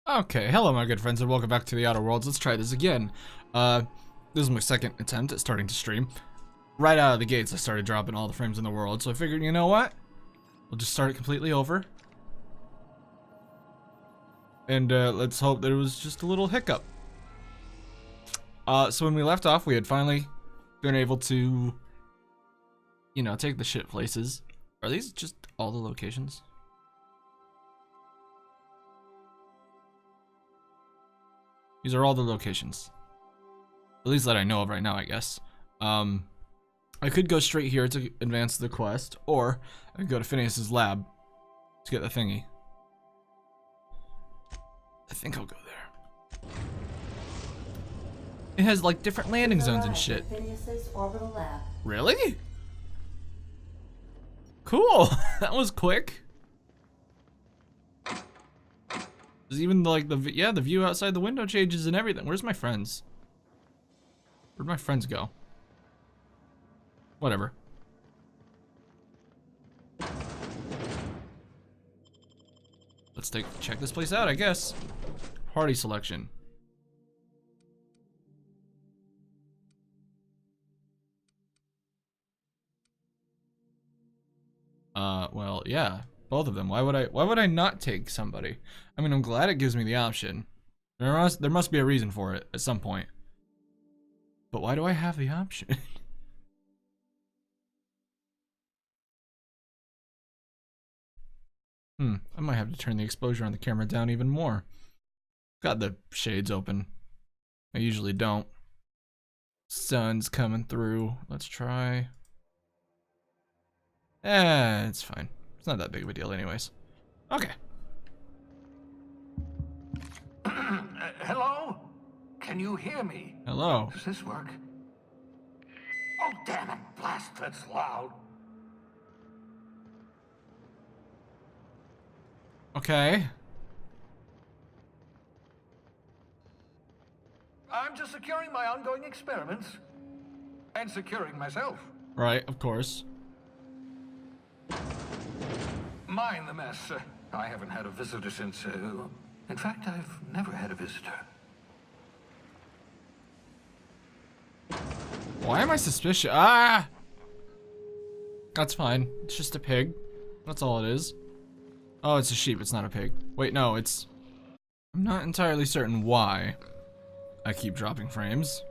Okay, hello my good friends and welcome back to the Outer Worlds. Let's try this again. This is my second attempt at starting to stream. Right out of the gates I started dropping all the frames in the world, so I figured, you know what? We'll just start it completely over. And let's hope that it was just a little hiccup. So when we left off, we had finally been able to, you know, take the shit places. Are these just all the locations? These are all the locations. At least that I know of right now, I guess. I could go straight here to advance the quest, or I could go to Phineas's lab to get the thingy. I think I'll go there. It has like different landing zones and shit. Phineas's orbital lab. Really? Cool. That was quick. There's even like the view outside the window changes and everything. Where's my friends? Where'd my friends go? Whatever. Let's check this place out, I guess. Party selection. Well, yeah, both of them. Why would I not take somebody? I mean, I'm glad it gives me the option. There must be a reason for it at some point. But why do I have the option? I might have to turn the exposure on the camera down even more. Got the shades open. I usually don't. Sun's coming through. Let's try. It's fine. It's not that big of a deal anyways. Okay. Hello? Can you hear me? Hello. Does this work? Oh, damn it. Blast, that's loud. Okay. I'm just securing my ongoing experiments. And securing myself. Right, of course. Mind the mess. I haven't had a visitor since, in fact, I've never had a visitor. Why am I suspicious? Ah! That's fine. It's just a pig. That's all it is. Oh, it's a sheep. It's not a pig. Wait, no, it's... I'm not entirely certain why I keep dropping frames.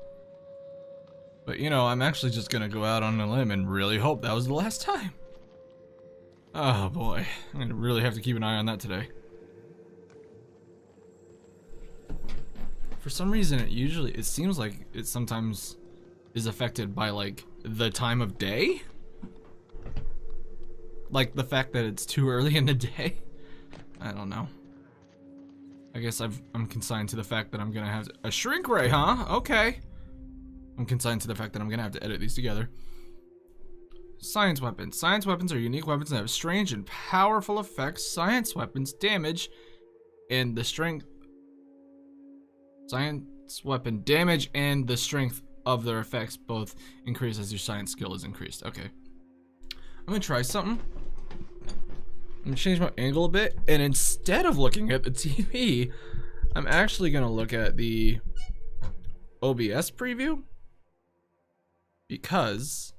But, you know, I'm actually just gonna go out on a limb and really hope that was the last time. Oh, boy. I'm gonna really have to keep an eye on that today. For some reason, it seems like it sometimes is affected by, like, the time of day? Like, the fact that it's too early in the day? I don't know. I guess I'm consigned to the fact that I'm gonna have a shrink ray, huh? Okay. I'm consigned to the fact that I'm gonna have to edit these together. Science weapons. Science weapons are unique weapons that have strange and powerful effects. Science weapons damage and the strength. Science weapon damage and the strength of their effects both increase as your science skill is increased. Okay. I'm gonna try something. I'm gonna change my angle a bit, and instead of looking at the TV, I'm actually gonna look at the OBS preview because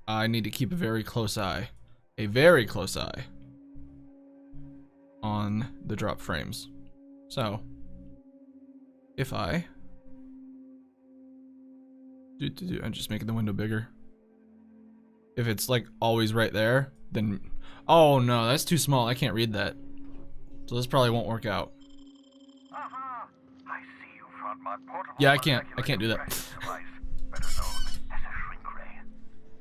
I need to keep a very close eye on the drop frames. So if I'm just making the window bigger. If it's like always right there, then oh no, that's too small. I can't read that. So this probably won't work out. I see you found my portable. Yeah, I can't do that. Device, better known as a shrink ray.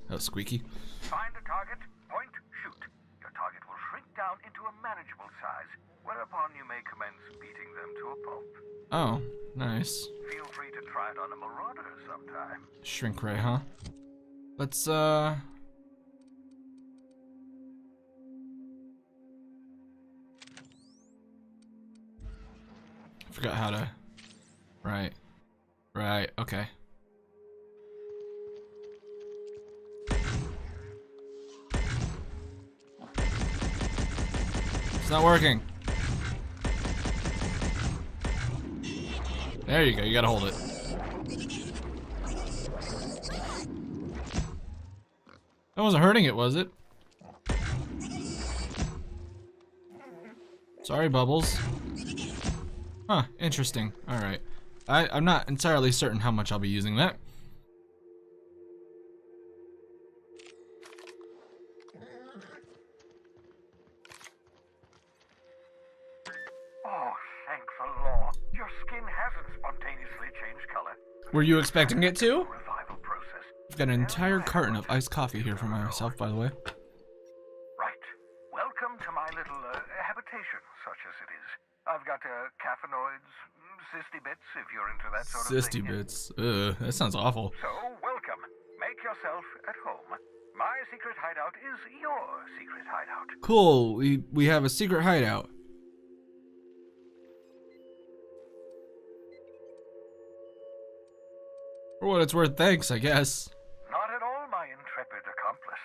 That was squeaky. Find a target, point, shoot. Your target will shrink down into a manageable size, whereupon you may commence beating them to a pulp. Oh, nice. Feel free to try it on a marauder sometime. Shrink ray, huh? Let's I forgot how to. Right, okay. It's not working. There you go, you gotta hold it. That wasn't hurting it, was it? Sorry, Bubbles. Huh, interesting. Alright. I'm not entirely certain how much I'll be using that. Oh, thank the law. Your skin hasn't spontaneously changed color. Were you expecting it to? Revival process. I've got an entire carton of iced coffee here for myself, by the way. Right. Welcome to my little habitation, such as it is. I've got caffeinoids, cysty bits, if you're into that sort of Cysty thing. bits. Ugh, that sounds awful. So, welcome. Make yourself at home. My secret hideout is your secret hideout. Cool, we have a secret hideout. For what it's worth, thanks, I guess. Not at all, my intrepid accomplice.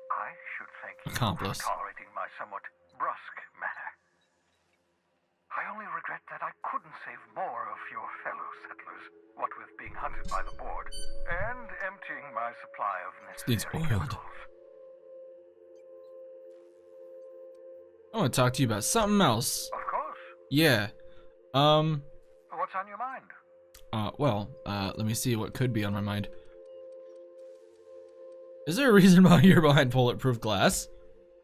I should thank you Accomplice. for tolerating my somewhat brusque manner. I only regret that I couldn't save more of your fellow settlers, what with being hunted by the board, and emptying my supply of Needs necessary oiled. chemicals. I want to talk to you about something else. Of course. Yeah. What's on your mind? Let me see what could be on my mind. Is there a reason why you're behind bulletproof glass?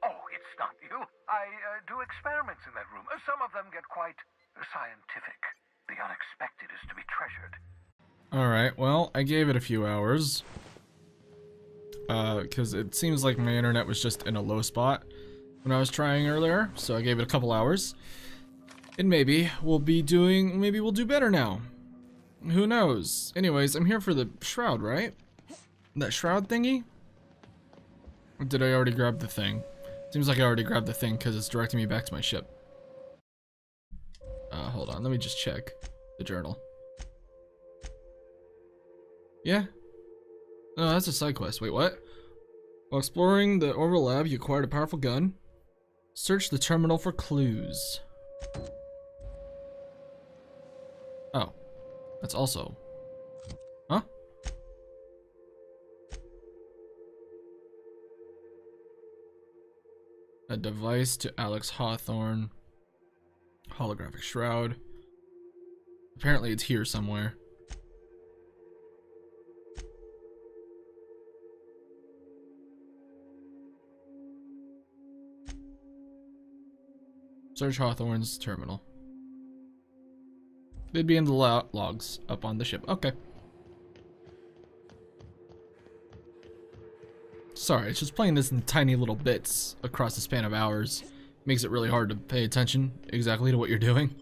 Oh, it's not you. I do experiments in that room. Some of them get quite scientific. The unexpected is to be treasured. Alright, well, I gave it a few hours. Because it seems like my internet was just in a low spot when I was trying earlier, so I gave it a couple hours. And maybe we'll do better now. Who knows? Anyways, I'm here for the shroud, right? That shroud thingy? Or did I already grab the thing? Seems like I already grabbed the thing because it's directing me back to my ship. Hold on, let me just check the journal. Yeah? No, that's a side quest. Wait, what? While exploring the orbital lab, you acquired a powerful gun. Search the terminal for clues. Oh. That's also... Huh? A device to Alex Hawthorne. Holographic shroud. Apparently it's here somewhere. Search Hawthorne's terminal. They'd be in the logs up on the ship. Okay. Sorry, it's just playing this in tiny little bits across the span of hours. Makes it really hard to pay attention exactly to what you're doing.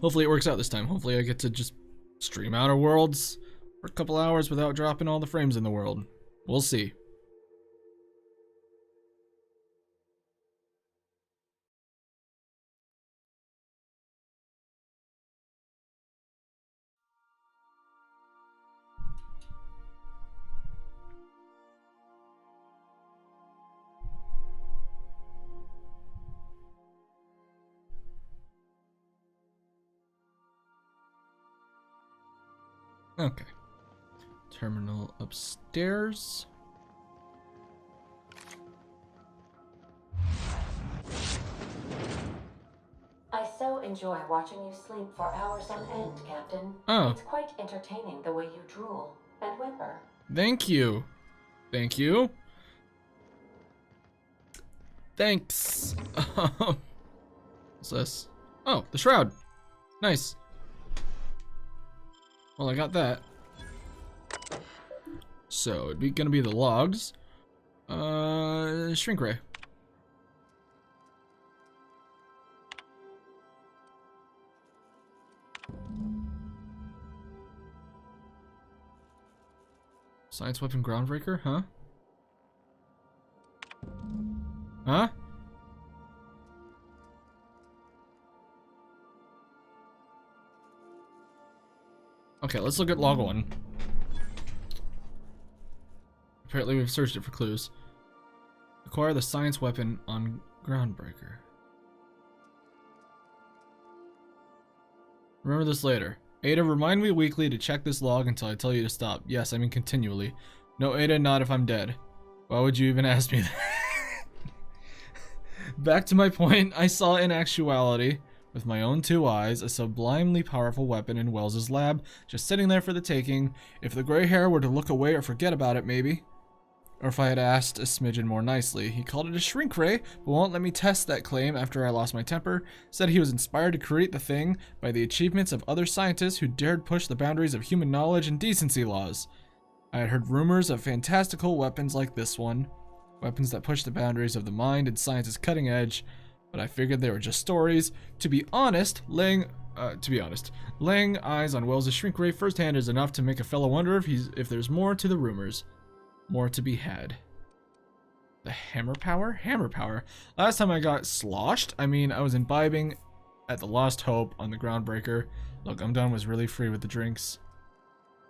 Hopefully it works out this time. Hopefully I get to just stream Outer Worlds for a couple hours without dropping all the frames in the world. We'll see. Okay. Terminal upstairs. I so enjoy watching you sleep for hours on end, Captain. Oh. It's quite entertaining the way you drool and whimper. Thank you. Thank you. Thanks. What's this? Oh, the shroud. Nice. Well, I got that. So, it'd gonna be the logs. Shrink ray. Science weapon groundbreaker, huh? Huh? Okay, let's look at log 1. Apparently we've searched it for clues. Acquire the science weapon on Groundbreaker. Remember this later. Ada, remind me weekly to check this log until I tell you to stop. Yes, I mean continually. No, Ada, not if I'm dead. Why would you even ask me that? Back to my point, I saw in actuality, with my own 2 eyes, a sublimely powerful weapon in Wells's lab, just sitting there for the taking. If the gray hair were to look away or forget about it, maybe. Or if I had asked a smidgen more nicely. He called it a shrink ray, but won't let me test that claim after I lost my temper. Said he was inspired to create the thing by the achievements of other scientists who dared push the boundaries of human knowledge and decency laws. I had heard rumors of fantastical weapons like this one. Weapons that push the boundaries of the mind and science's cutting edge, but I figured they were just stories. To be honest, laying eyes on Wells' shrink ray firsthand is enough to make a fellow wonder if there's more to the rumors. More to be had. The hammer power? Hammer power. Last time I got sloshed, I was imbibing at the Lost Hope on the Groundbreaker. Look, Umdan was really free with the drinks.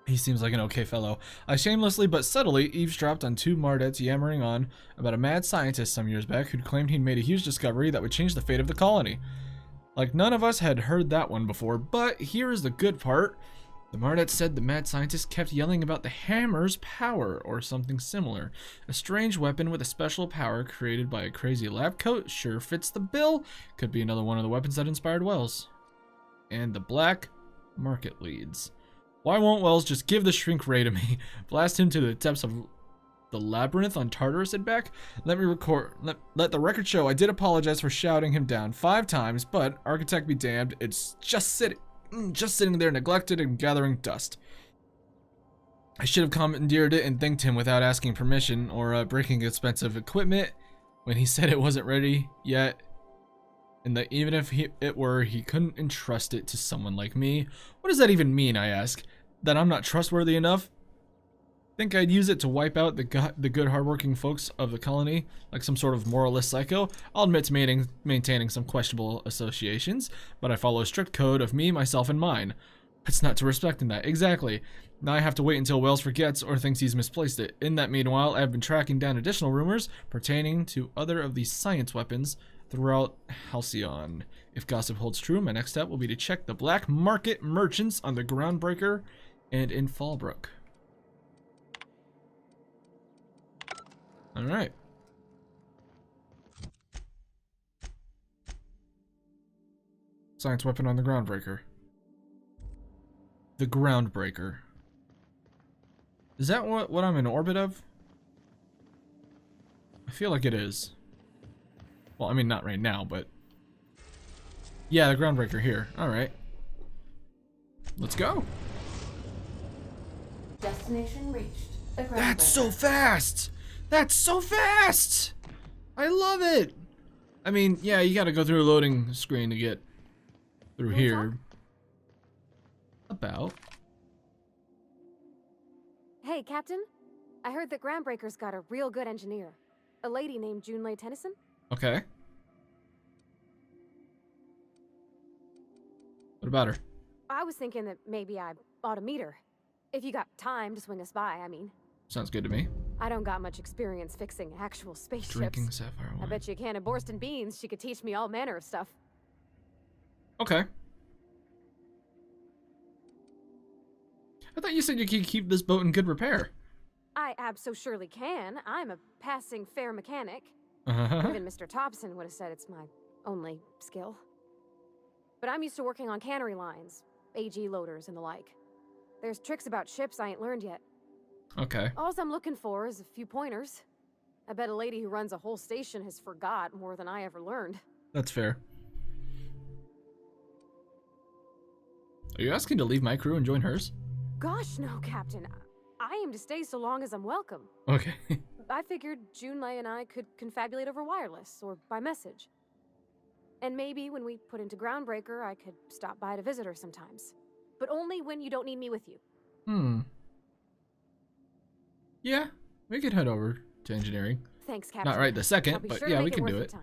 He seems like an okay fellow. I shamelessly but subtly eavesdropped on 2 Mardets yammering on about a mad scientist some years back who'd claimed he'd made a huge discovery that would change the fate of the colony. Like none of us had heard that one before, but here is the good part. The Mardet said the mad scientist kept yelling about the hammer's power, or something similar. A strange weapon with a special power created by a crazy lab coat sure fits the bill. Could be another one of the weapons that inspired Wells. And the black market leads. Why won't Wells just give the shrink ray to me? Blast him to the depths of the labyrinth on Tartarus and back? Let the record show I did apologize for shouting him down 5 times, but architect be damned, it's just sitting there neglected and gathering dust. I should have commandeered it and thanked him without asking permission or breaking expensive equipment when he said it wasn't ready yet. And that even if it were, he couldn't entrust it to someone like me. What does that even mean, I ask? That I'm not trustworthy enough? Think I'd use it to wipe out the good hardworking folks of the colony, like some sort of moralist psycho? I'll admit to maintaining some questionable associations, but I follow a strict code of me, myself, and mine. It's not to respect in that. Exactly. Now I have to wait until Wells forgets or thinks he's misplaced it. In that meanwhile, I've been tracking down additional rumors pertaining to other of these science weapons throughout Halcyon. If gossip holds true, my next step will be to check the black market merchants on the Groundbreaker and in Fallbrook. Alright. Science weapon on the Groundbreaker. The Groundbreaker. Is that what I'm in orbit of? I feel like it is. Well, I mean, not right now, but... yeah, the Groundbreaker here. Alright. Let's go. Destination reached. The That's so Groundbreaker. fast! That's so fast! I love it! I mean, yeah, you gotta go through a loading screen to get through here. About. Hey, Captain. I heard that Groundbreaker's got a real good engineer. A lady named Junlei Tennyson. Okay. What about her? I was thinking that maybe I ought to meet her. If you got time to swing us by, I mean. Sounds good to me. I don't got much experience fixing actual spaceships. Drinking sapphire I wine. bet you a can of Borston beans she could teach me all manner of stuff. Okay. I thought you said you could keep this boat in good repair. I abso-surely can. I'm a passing fair mechanic. Uh-huh. Even Mr. Thompson would have said it's my only skill. But I'm used to working on cannery lines, AG loaders and the like. There's tricks about ships I ain't learned yet. Okay. All I'm looking for is a few pointers. I bet a lady who runs a whole station has forgot more than I ever learned. That's fair. Are you asking to leave my crew and join hers? Gosh, no, Captain. I aim to stay so long as I'm welcome. Okay. I figured Junlei and I could confabulate over wireless or by message. And maybe when we put into Groundbreaker, I could stop by to visit her sometimes. But only when you don't need me with you. Yeah, we could head over to engineering. Thanks, Captain. Not right this second, I'll be but sure to yeah, make we can worth do your it. time.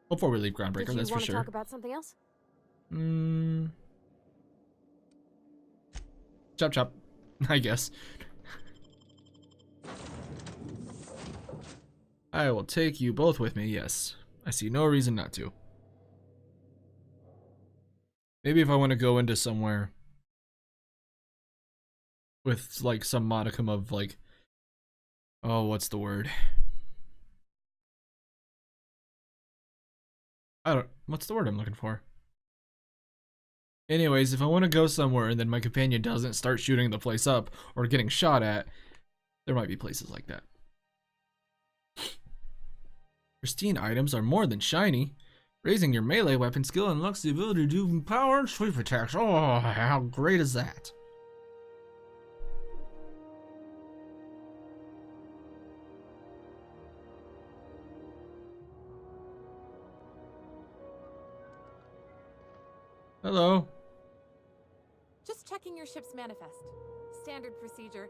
Before we leave Did Groundbreaker, you that's for want to sure. talk about something else? Chop chop, I guess. I will take you both with me, yes. I see no reason not to. Maybe if I want to go into somewhere with like some modicum of like, oh, what's the word? What's the word I'm looking for? Anyways, if I want to go somewhere and then my companion doesn't start shooting the place up or getting shot at, there might be places like that. Pristine items are more than shiny. Raising your melee weapon skill unlocks the ability to do power and sweep attacks. Oh, how great is that? Hello. Just checking your ship's manifest. Standard procedure.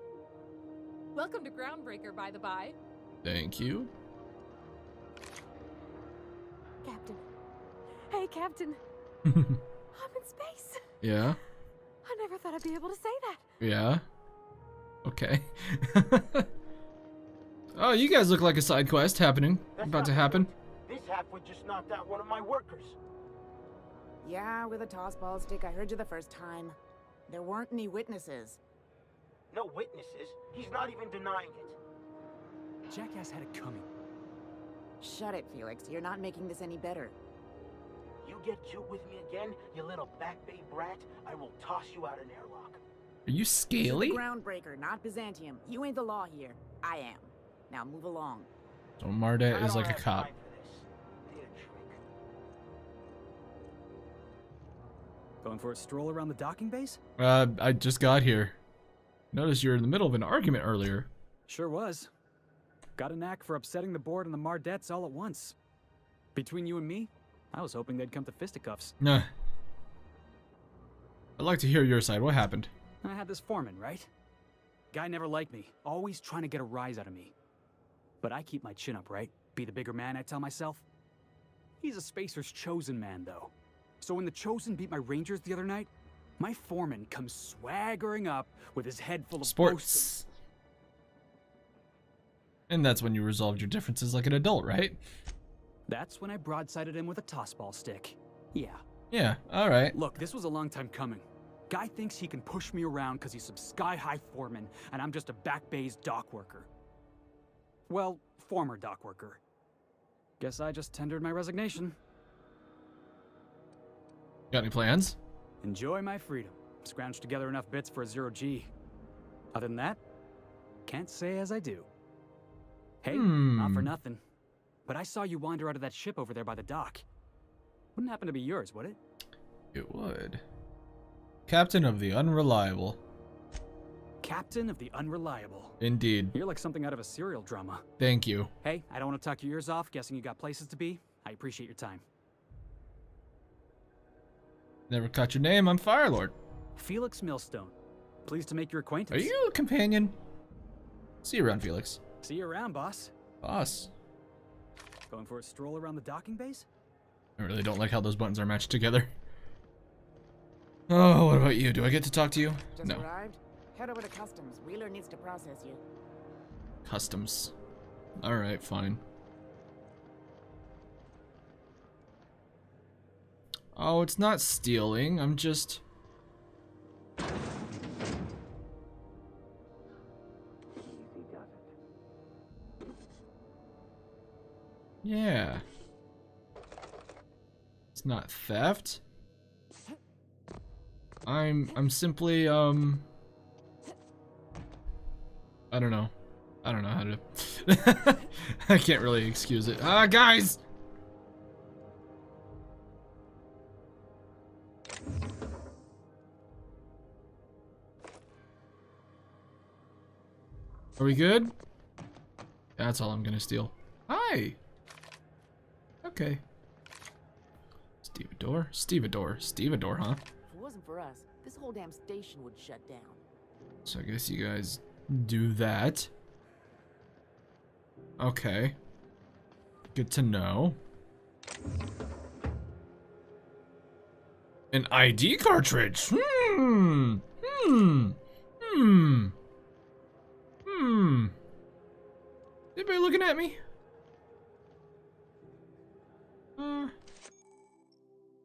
Welcome to Groundbreaker, by the by. Thank you. Captain. Hey, Captain. I'm in space. Yeah. I never thought I'd be able to say that. Yeah. Okay. Oh, you guys look like a side quest happening. About to happen. This halfwit just knocked out one of my workers. Yeah, with a toss-ball stick. I heard you the first time. There weren't any witnesses. No witnesses. He's not even denying it. Jackass had it coming. Shut it, Felix. You're not making this any better. You get cute with me again, you little back bay brat, I will toss you out an airlock. Are you This is scaly? the Groundbreaker, not Byzantium. You ain't the law here. I am. Now move along. So Mardet I is don't like a have cop. time for this. Need a drink. Going for a stroll around the docking base? I just got here. Noticed you were in the middle of an argument earlier. Sure was. Got a knack for upsetting the board and the Mardettes all at once. Between you and me, I was hoping they'd come to fisticuffs. Nah. I'd like to hear your side. What happened? I had this foreman, right? Guy never liked me, always trying to get a rise out of me. But I keep my chin up, right? Be the bigger man, I tell myself. He's a Spacer's chosen man, though. So when the Chosen beat my Rangers the other night, my foreman comes swaggering up with his head full of boasting. Sports. And that's when you resolved your differences like an adult, right? That's when I broadsided him with a tossball stick. Yeah. Yeah, alright. Look, this was a long time coming. Guy thinks he can push me around because he's some sky-high foreman, and I'm just a back bay's dock worker. Well, former dock worker. Guess I just tendered my resignation. Got any plans? Enjoy my freedom. Scrounged together enough bits for a 0G. Other than that, can't say as I do. Hey, not for nothing. But I saw you wander out of that ship over there by the dock. Wouldn't happen to be yours, would it? It would. Captain of the Unreliable. Captain of the Unreliable. Indeed. You're like something out of a serial drama. Thank you. Hey, I don't want to talk your ears off, guessing you got places to be. I appreciate your time. Never caught your name. I'm Firelord. Felix Millstone. Pleased to make your acquaintance. Are you a companion? See you around, Felix. See you around, boss. Boss. Going for a stroll around the docking base? I really don't like how those buttons are matched together. Oh, what about you? Do I get to talk to you? Just No. arrived? Head over to customs. Wheeler needs to process you. Customs. Alright, fine. Oh, it's not stealing. I'm just... Yeah. It's not theft. I'm simply, I don't know. I don't know how to... I can't really excuse it. Ah, guys! Are we good? That's all I'm gonna steal. Hi! Okay. Stevedore, huh? If it wasn't for us, this whole damn station would shut down. So I guess you guys do that. Okay. Good to know. An ID cartridge. Anybody looking at me?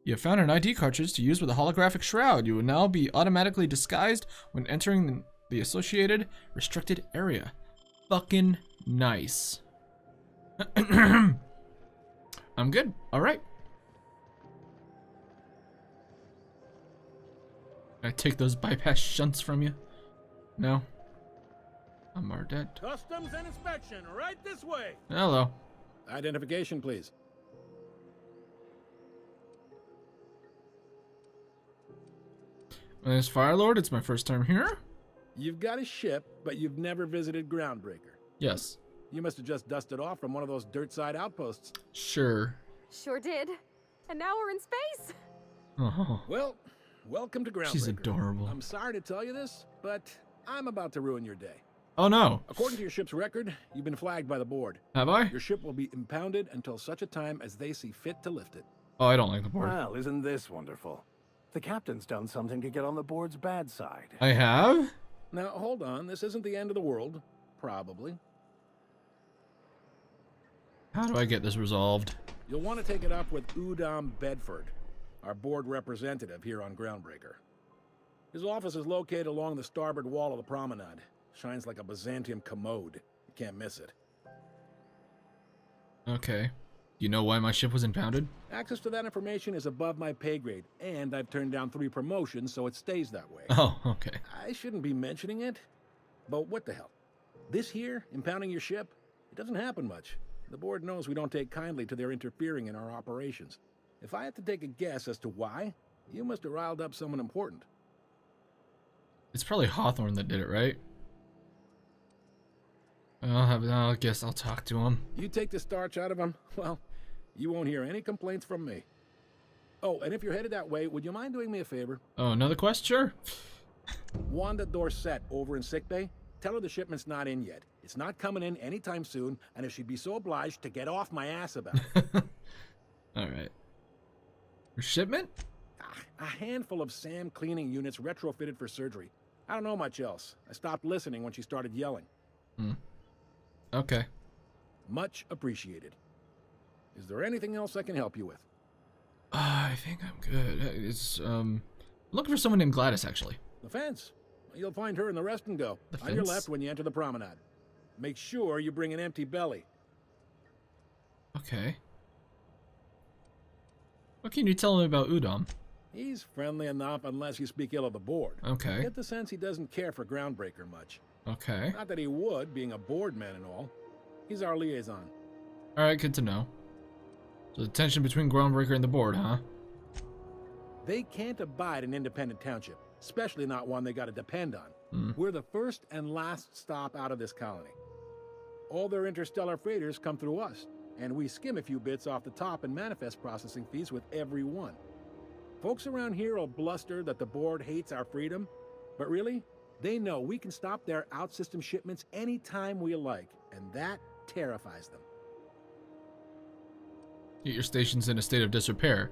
You have found an ID cartridge to use with a holographic shroud. You will now be automatically disguised when entering the associated restricted area. Fucking nice. I'm good. All right. Can I take those bypass shunts from you? No. I'm dead. Customs and inspection, right this way. Hello. Identification, please. My name is Firelord. It's my first time here. You've got a ship, but you've never visited Groundbreaker. Yes. You must have just dusted off from one of those dirt-side outposts. Sure. Sure did. And now we're in space. Oh. Well, welcome to Groundbreaker. She's adorable. I'm sorry to tell you this, but I'm about to ruin your day. Oh no. According to your ship's record, you've been flagged by the board. Have I? Your ship will be impounded until such a time as they see fit to lift it. Oh, I don't like the board. Well, isn't this wonderful? The captain's done something to get on the board's bad side. I have? Now, hold on. This isn't the end of the world. Probably. How do I get this resolved? You'll want to take it up with Udom Bedford, our board representative here on Groundbreaker. His office is located along the starboard wall of the promenade. Shines like a Byzantium commode. You can't miss it. Okay. Do you know why my ship was impounded? Access to that information is above my pay grade, and I've turned down 3 promotions, so it stays that way. Oh, okay. I shouldn't be mentioning it, but what the hell? This here, impounding your ship, it doesn't happen much. The board knows we don't take kindly to their interfering in our operations. If I had to take a guess as to why, you must have riled up someone important. It's probably Hawthorne that did it, right? I guess I'll talk to him. You take the starch out of him, well, you won't hear any complaints from me. Oh, and if you're headed that way, would you mind doing me a favor? Oh, another quest? Sure. Wanda Dorset over in sickbay, tell her the shipment's not in yet. It's not coming in anytime soon, and if she'd be so obliged to get off my ass about it. Alright. Your shipment? A handful of SAM cleaning units retrofitted for surgery. I don't know much else. I stopped listening when she started yelling. Okay. Much appreciated. Is there anything else I can help you with? I think I'm good. It's, looking for someone named Gladys, actually. The fence. You'll find her in the rest and go. The On your fence? left when you enter the promenade. Make sure you bring an empty belly. Okay. What can you tell me about Udom? He's friendly enough unless you speak ill of the board. Okay. Get the sense he doesn't care for Groundbreaker much. Okay. Not that he would, being a board man and all. He's our liaison. Alright, good to know. So the tension between Groundbreaker and the board, huh? They can't abide an independent township, especially not one they gotta depend on. We're the first and last stop out of this colony. All their interstellar freighters come through us, and we skim a few bits off the top in manifest processing fees with every one. Folks around here will bluster that the board hates our freedom, but really, they know we can stop their out-system shipments anytime we like, and that terrifies them. Your station's in a state of disrepair.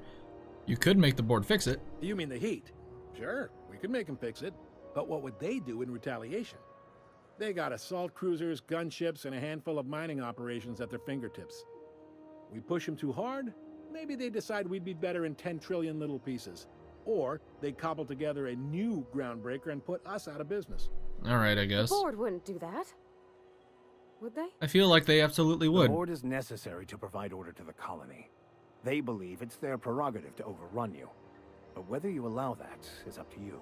You could make the board fix it. You mean the heat? Sure, we could make them fix it, but what would they do in retaliation? They got assault cruisers, gunships, and a handful of mining operations at their fingertips. We push them too hard, maybe they decide we'd be better in 10 trillion little pieces. Or they cobble together a new Groundbreaker and put us out of business. Alright, I guess. The board wouldn't do that. Would they? I feel like they absolutely would. The board is necessary to provide order to the colony. They believe it's their prerogative to overrun you. But whether you allow that is up to you.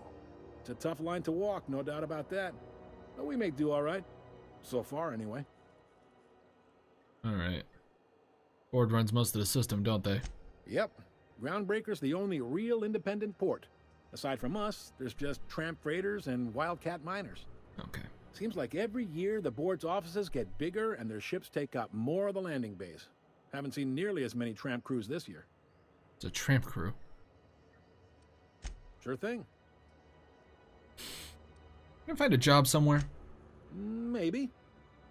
It's a tough line to walk, no doubt about that. But we make do all right. So far, anyway. Alright. Board runs most of the system, don't they? Yep. Groundbreaker's the only real independent port. Aside from us, there's just tramp freighters and wildcat miners. Okay. Seems like every year the board's offices get bigger and their ships take up more of the landing bays. Haven't seen nearly as many tramp crews this year. It's a tramp crew. Sure thing. Can I find a job somewhere? Maybe.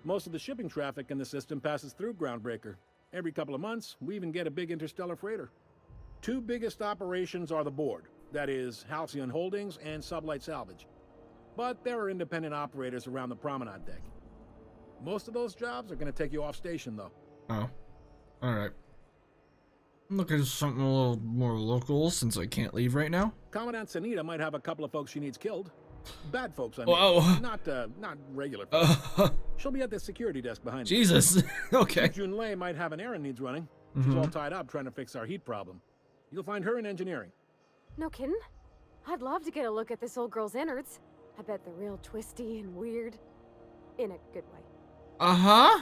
Most of the shipping traffic in the system passes through Groundbreaker. Every couple of months, we even get a big interstellar freighter. 2 biggest operations are the board. That is, Halcyon Holdings and Sublight Salvage. But there are independent operators around the promenade deck. Most of those jobs are going to take you off station, though. Oh. Alright. I'm looking for something a little more local since I can't leave right now. Commandant Sanita might have a couple of folks she needs killed. Bad folks, I mean. Whoa. Not regular folks. She'll be at the security desk behind me. Jesus. Okay. Jun Lei might have an errand needs running. She's all tied up trying to fix our heat problem. You'll find her in engineering. No kidding? I'd love to get a look at this old girl's innards. I bet they're real twisty and weird. In a good way. Uh-huh.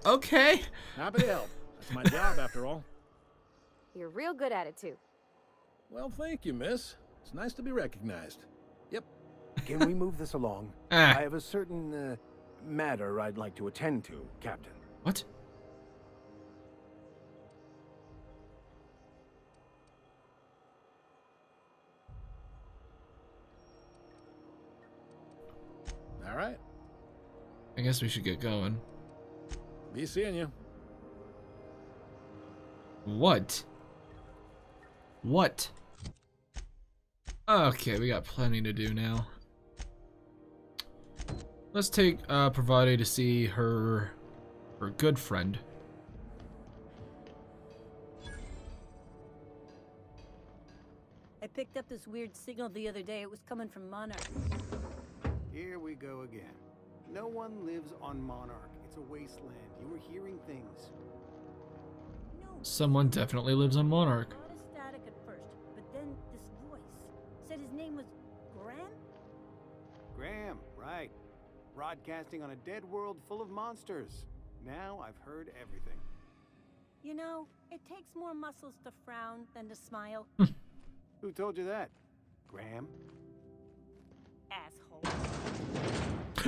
Okay. Happy to help. That's my job, after all. You're real good at it, too. Well, thank you, miss. It's nice to be recognized. Yep. Can we move this along? Ah. I have a certain matter I'd like to attend to, Captain. What? All right. I guess we should get going. Be seeing you. What? What? Okay, we got plenty to do now. Let's take Pravati to see her good friend. I picked up this weird signal the other day. It was coming from Monarch. Here we go again. No one lives on Monarch. It's a wasteland. You were hearing things. No. Someone definitely lives on Monarch. A lot of static at first, but then this voice said his name was Graham? Graham, right. Broadcasting on a dead world full of monsters. Now I've heard everything. You know, it takes more muscles to frown than to smile. Who told you that? Graham? Asshole.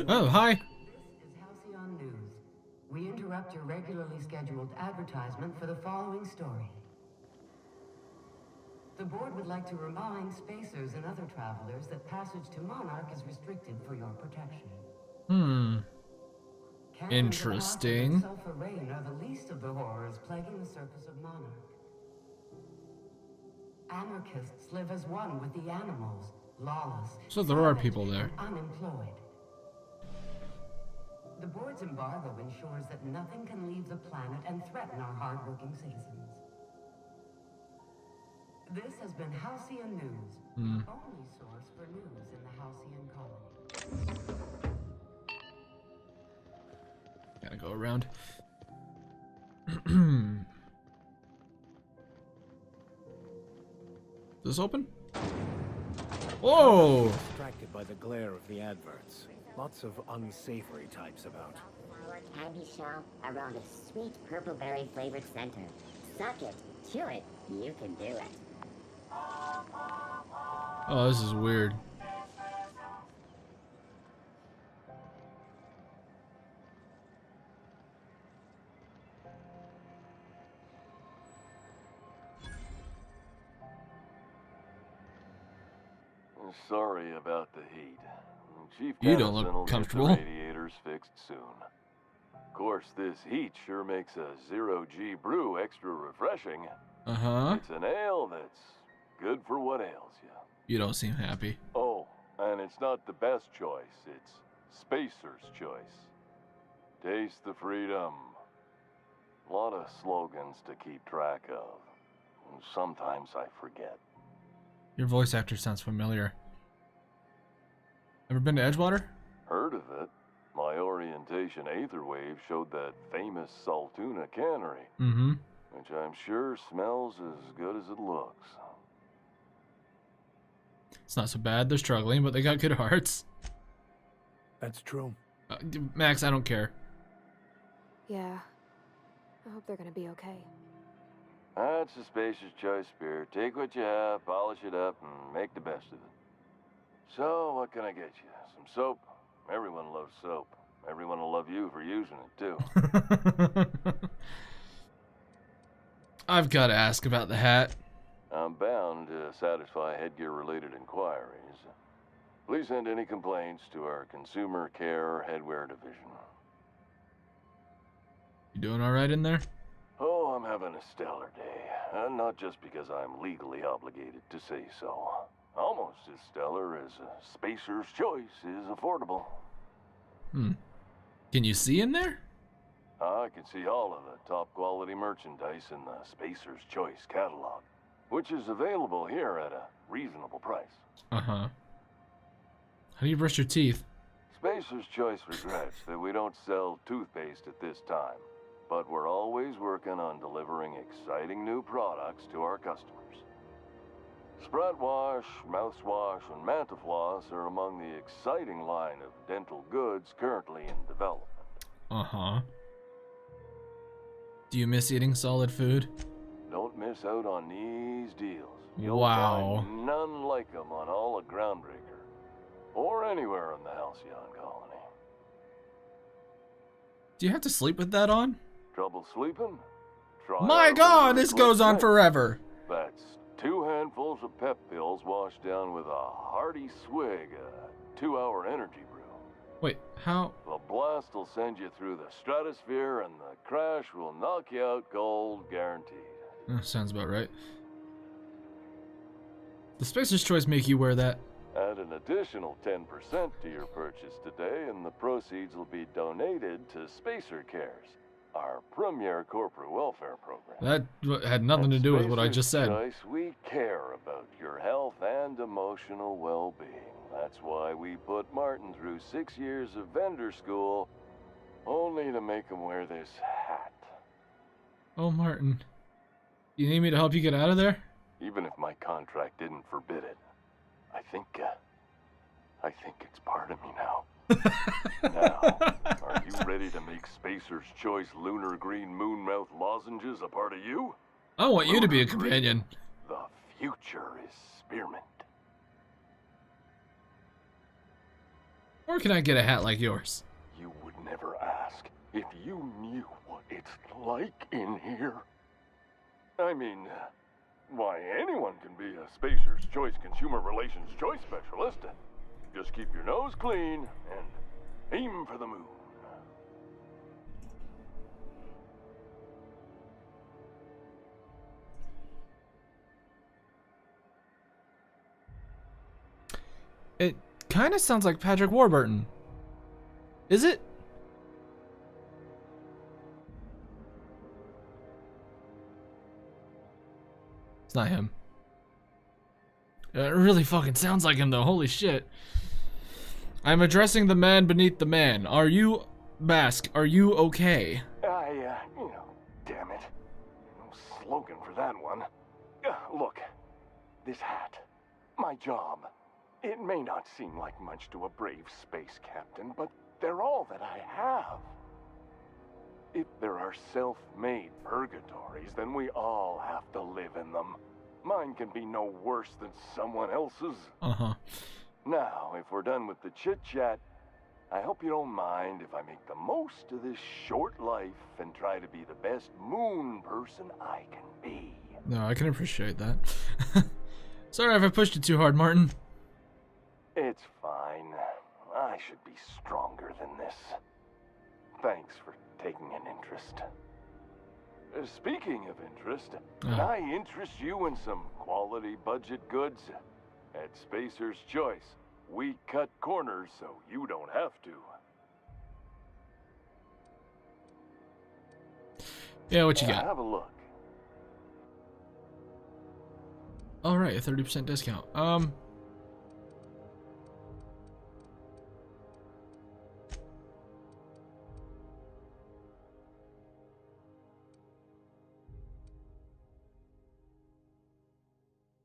Oh, hi. This is Halcyon News. We interrupt your regularly scheduled advertisement for the following story. The board would like to remind spacers and other travelers that passage to Monarch is restricted for your protection. Interesting. And sulfur rain are the least of the horrors plaguing the surface of Monarch. Anarchists live as one with the animals, lawless, So there are savage, people there. and unemployed. The board's embargo ensures that nothing can leave the planet and threaten our hardworking citizens. This has been Halcyon News, the only source for news in the Halcyon colony. Gotta go around. Is this open? Whoa! Distracted by the glare of the adverts. Lots of unsavory types about. Candy shop around a sweet purple berry flavored center. Suck it, chew it, you can do it. Oh, this is weird. Sorry about the heat. Chief You don't Dennison look will get comfortable. the radiators fixed soon. Of course, this heat sure makes a zero-G brew extra refreshing. Uh-huh. It's an ale that's good for what ails you. You don't seem happy. Oh, and it's not the best choice. It's Spacer's choice. Taste the freedom. A lot of slogans to keep track of. Sometimes I forget. Your voice actor sounds familiar. Ever been to Edgewater? Heard of it. My orientation Aetherwave showed that famous Saltuna cannery. Mm-hmm. Which I'm sure smells as good as it looks. It's not so bad. They're struggling, but they got good hearts. That's true. Max, I don't care. Yeah. I hope they're gonna be okay. That's a Spacer's choice beer. Take what you have, polish it up, and make the best of it. So, what can I get you? Some soap? Everyone loves soap. Everyone will love you for using it, too. I've got to ask about the hat. I'm bound to satisfy headgear-related inquiries. Please send any complaints to our Consumer Care Headwear Division. You doing all right in there? Oh, I'm having a stellar day. And not just because I'm legally obligated to say so. Almost as stellar as a Spacer's choice is affordable. Can you see in there? I can see all of the top quality merchandise in the Spacer's Choice catalog, which is available here at a reasonable price. Uh-huh. How do you brush your teeth? Spacer's Choice regrets that we don't sell toothpaste at this time, but we're always working on delivering exciting new products to our customers. Sprat Wash, Mouthwash, and Mantafloss are among the exciting line of dental goods currently in development. Uh-huh. Do you miss eating solid food? Don't miss out on these deals. You'll Wow. find none like them on all of Groundbreaker, or anywhere in the Halcyon colony. Do you have to sleep with that on? Trouble sleeping? Try My our God, Lunar this goes on Eclipse. forever. That's 2 handfuls of pep pills washed down with a hearty swig of 2-hour energy brew. Wait, how? The blast will send you through the stratosphere, and the crash will knock you out cold, guaranteed. Sounds about right. The Spacer's Choice make you wear that? Add an additional 10% to your purchase today, and the proceeds will be donated to Spacer Cares, our premier corporate welfare program. That had nothing to do with what I just said. Choice, we care about your health and emotional well-being. That's why we put Martin through 6 years of vendor school, only to make him wear this hat. Oh, Martin. You need me to help you get out of there? Even if my contract didn't forbid it, I think it's part of me now. Now, are you ready to make Spacer's Choice Lunar Green Moonmouth lozenges a part of you? I want you to be a Lunar companion. Green, the future is spearmint. Or can I get a hat like yours? You would never ask if you knew what it's like in here. I mean, why, anyone can be a Spacer's Choice Consumer Relations Choice Specialist. Just keep your nose clean and aim for the moon. It kind of sounds like Patrick Warburton. Is it? It's not him. It really fucking sounds like him though, holy shit. I'm addressing the man beneath the man. Are you, Bask, are you okay? Damn it. No slogan for that one. Look, this hat, my job. It may not seem like much to a brave space captain, but they're all that I have. If there are self-made purgatories, then we all have to live in them. Mine can be no worse than someone else's. Uh-huh. Now, if we're done with the chit-chat, I hope you don't mind if I make the most of this short life and try to be the best moon person I can be. No, I can appreciate that. Sorry if I pushed it too hard, Martin. It's fine. I should be stronger than this. Thanks for taking an interest. Speaking of interest, can I interest you in some quality budget goods? At Spacer's Choice, we cut corners so you don't have to. Yeah, what you got? Have a look. Alright, a 30% discount.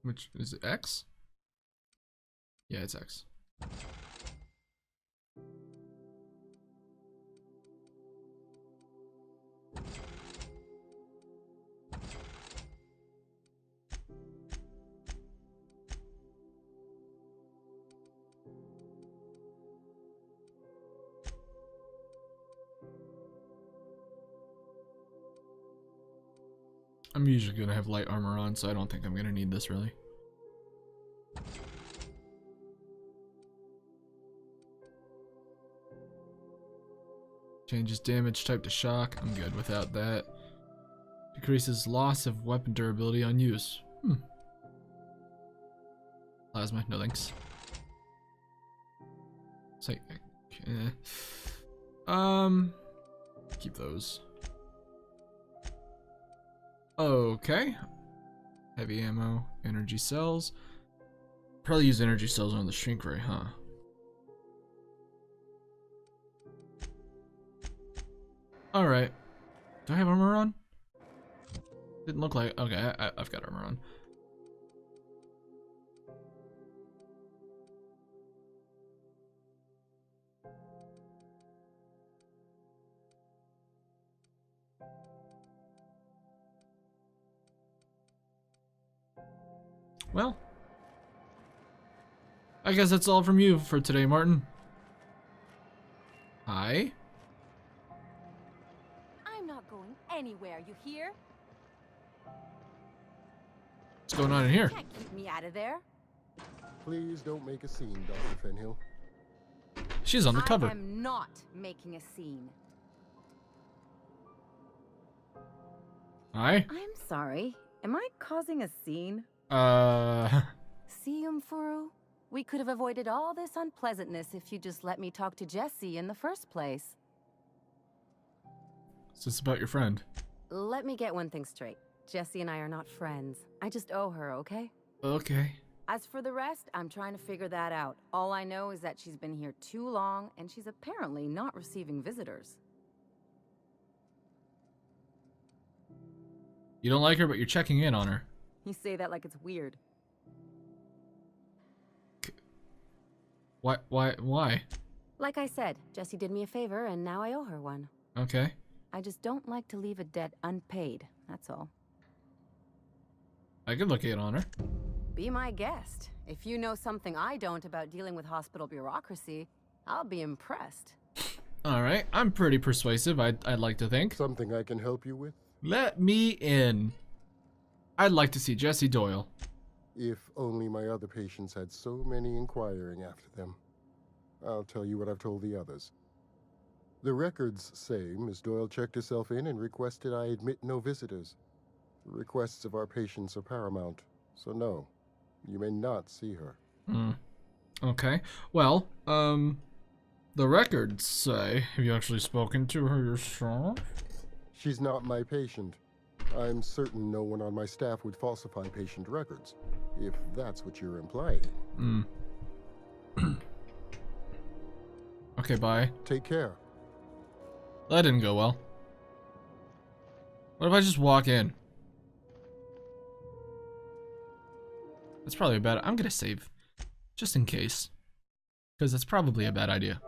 Which is it, X? Yeah, it's X. I'm usually gonna have light armor on, so I don't think I'm gonna need this really. Changes damage type to shock. I'm good without that. Decreases loss of weapon durability on use. Plasma, no thanks. Keep those. Okay. Heavy ammo, energy cells. Probably use energy cells on the shrink ray, huh? Alright. Do I have armor on? Didn't look like... Okay, I've got armor on. Well, I guess that's all from you for today, Martin. Hi. I'm not going anywhere, you hear? What's going on in here? You can't keep me out of there. Please don't make a scene, Dr. Fenhill. She's on the cover. I am not making a scene. Hi. I'm sorry. Am I causing a scene? See, Umfuru? We could have avoided all this unpleasantness if you just let me talk to Jessie in the first place. Is this about your friend? Let me get one thing straight. Jessie and I are not friends. I just owe her, okay? Okay. As for the rest, I'm trying to figure that out. All I know is that she's been here too long, and she's apparently not receiving visitors. You don't like her, but you're checking in on her. You say that like it's weird. Why? Like I said, Jessie did me a favor, and now I owe her one. Okay. I just don't like to leave a debt unpaid, that's all. I could look in on her. Be my guest. If you know something I don't about dealing with hospital bureaucracy, I'll be impressed. Alright, I'm pretty persuasive, I'd like to think. Something I can help you with? Let me in. I'd like to see Jessie Doyle. If only my other patients had so many inquiring after them. I'll tell you what I've told the others. The records say Miss Doyle checked herself in and requested I admit no visitors. The requests of our patients are paramount, so no, you may not see her. Okay. Well, the records say, have you actually spoken to her yourself? She's not my patient. I'm certain no one on my staff would falsify patient records, if that's what you're implying. Okay, bye. Take care. That didn't go well. What if I just walk in? That's probably a bad... I'm gonna save. Just in case. Because that's probably a bad idea.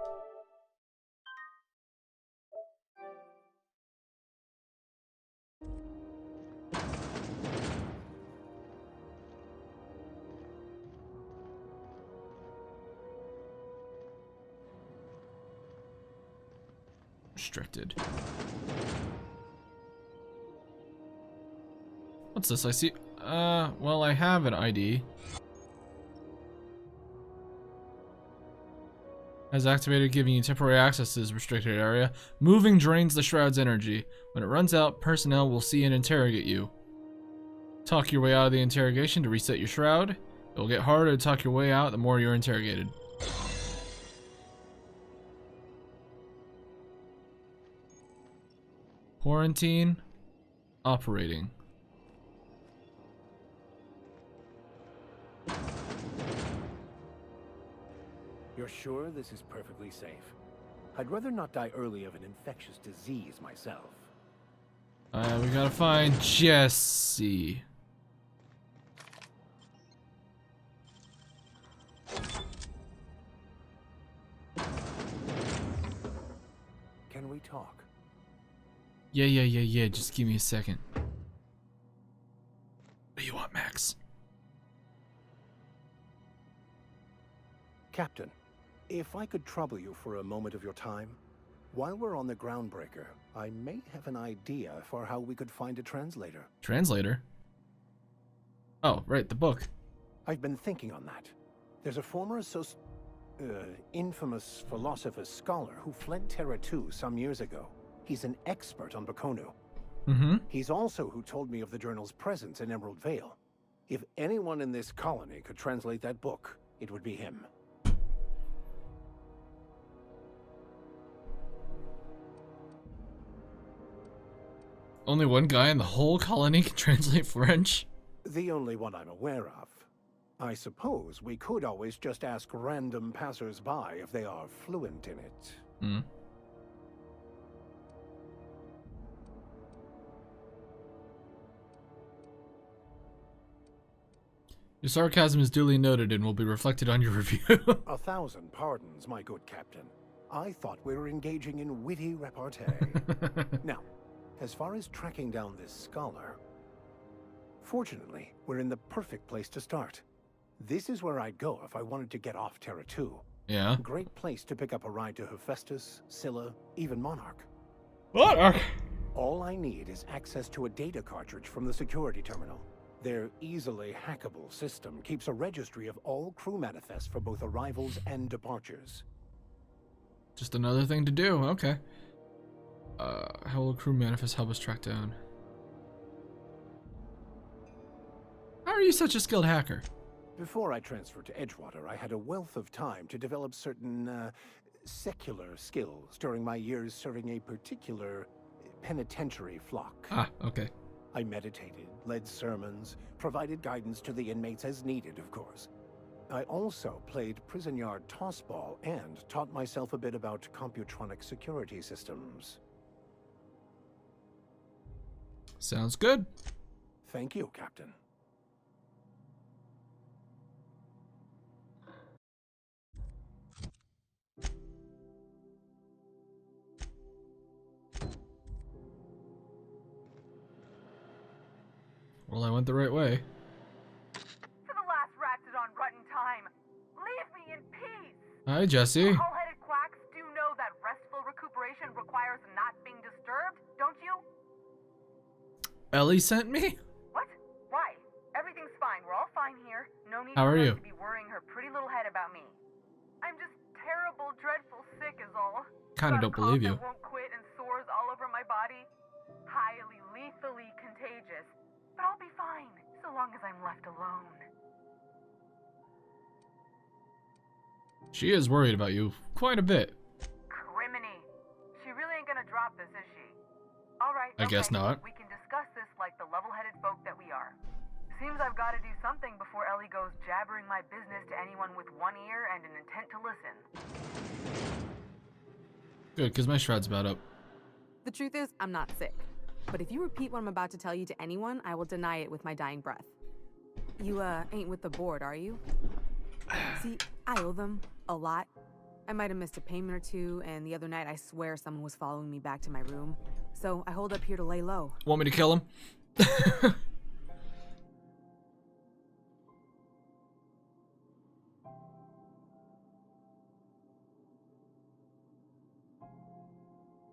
Restricted. What's this? I see. Well, I have an ID. Has activated, giving you temporary access to this restricted area. Moving drains the shroud's energy. When it runs out, personnel will see and interrogate you. Talk your way out of the interrogation to reset your shroud. It will get harder to talk your way out the more you're interrogated. Quarantine. Operating. You're sure this is perfectly safe? I'd rather not die early of an infectious disease myself. We gotta find Jessie. Can we talk? Yeah. Just give me a second. What do you want, Max? Captain, if I could trouble you for a moment of your time, while we're on the Groundbreaker, I may have an idea for how we could find a translator. Translator? Oh, right, the book. I've been thinking on that. There's a former infamous philosopher scholar who fled Terra 2 some years ago. He's an expert on Bakonu. He's also who told me of the journal's presence in Emerald Vale. If anyone in this colony could translate that book, it would be him. Only one guy in the whole colony can translate French? The only one I'm aware of. I suppose we could always just ask random passers-by if they are fluent in it. Hmm. Your sarcasm is duly noted and will be reflected on your review. 1,000 pardons, my good captain. I thought we were engaging in witty repartee. Now, as far as tracking down this scholar, fortunately, we're in the perfect place to start. This is where I'd go if I wanted to get off Terra 2. Yeah. Great place to pick up a ride to Hephaestus, Scylla, even Monarch. Monarch! All I need is access to a data cartridge from the security terminal. Their easily hackable system keeps a registry of all crew manifests for both arrivals and departures. Just another thing to do, okay. How will crew manifest help us track down? How are you such a skilled hacker? Before I transferred to Edgewater, I had a wealth of time to develop certain, secular skills during my years serving a particular penitentiary flock. Ah, okay. I meditated, led sermons, provided guidance to the inmates as needed, of course. I also played prison yard tossball and taught myself a bit about computronic security systems. Sounds good. Thank you, Captain. Well, I went the right way. For the last ratchet on rotten time, leave me in peace! Hi, Jesse. Hull-headed quacks do know that restful recuperation requires not being disturbed, don't you? Ellie sent me? What? Why? Everything's fine. We're all fine here. No need How for are her you? to be worrying her pretty little head about me. I'm just terrible, dreadful sick is all. Kinda Got a don't believe cough you. that won't quit and sores all over my body. Highly lethally contagious. But I'll be fine, so long as I'm left alone. She is worried about you quite a bit. Criminy. She really ain't gonna drop this, is she? Alright, I guess not. We can discuss this like the level-headed folk that we are. Seems I've gotta do something before Ellie goes jabbering my business to anyone with one ear and an intent to listen. Good, because my shroud's about up. The truth is, I'm not sick. But if you repeat what I'm about to tell you to anyone, I will deny it with my dying breath. You, ain't with the board, are you? See, I owe them a lot. I might have missed a payment or two, and the other night I swear someone was following me back to my room. So I hold up here to lay low. Want me to kill him?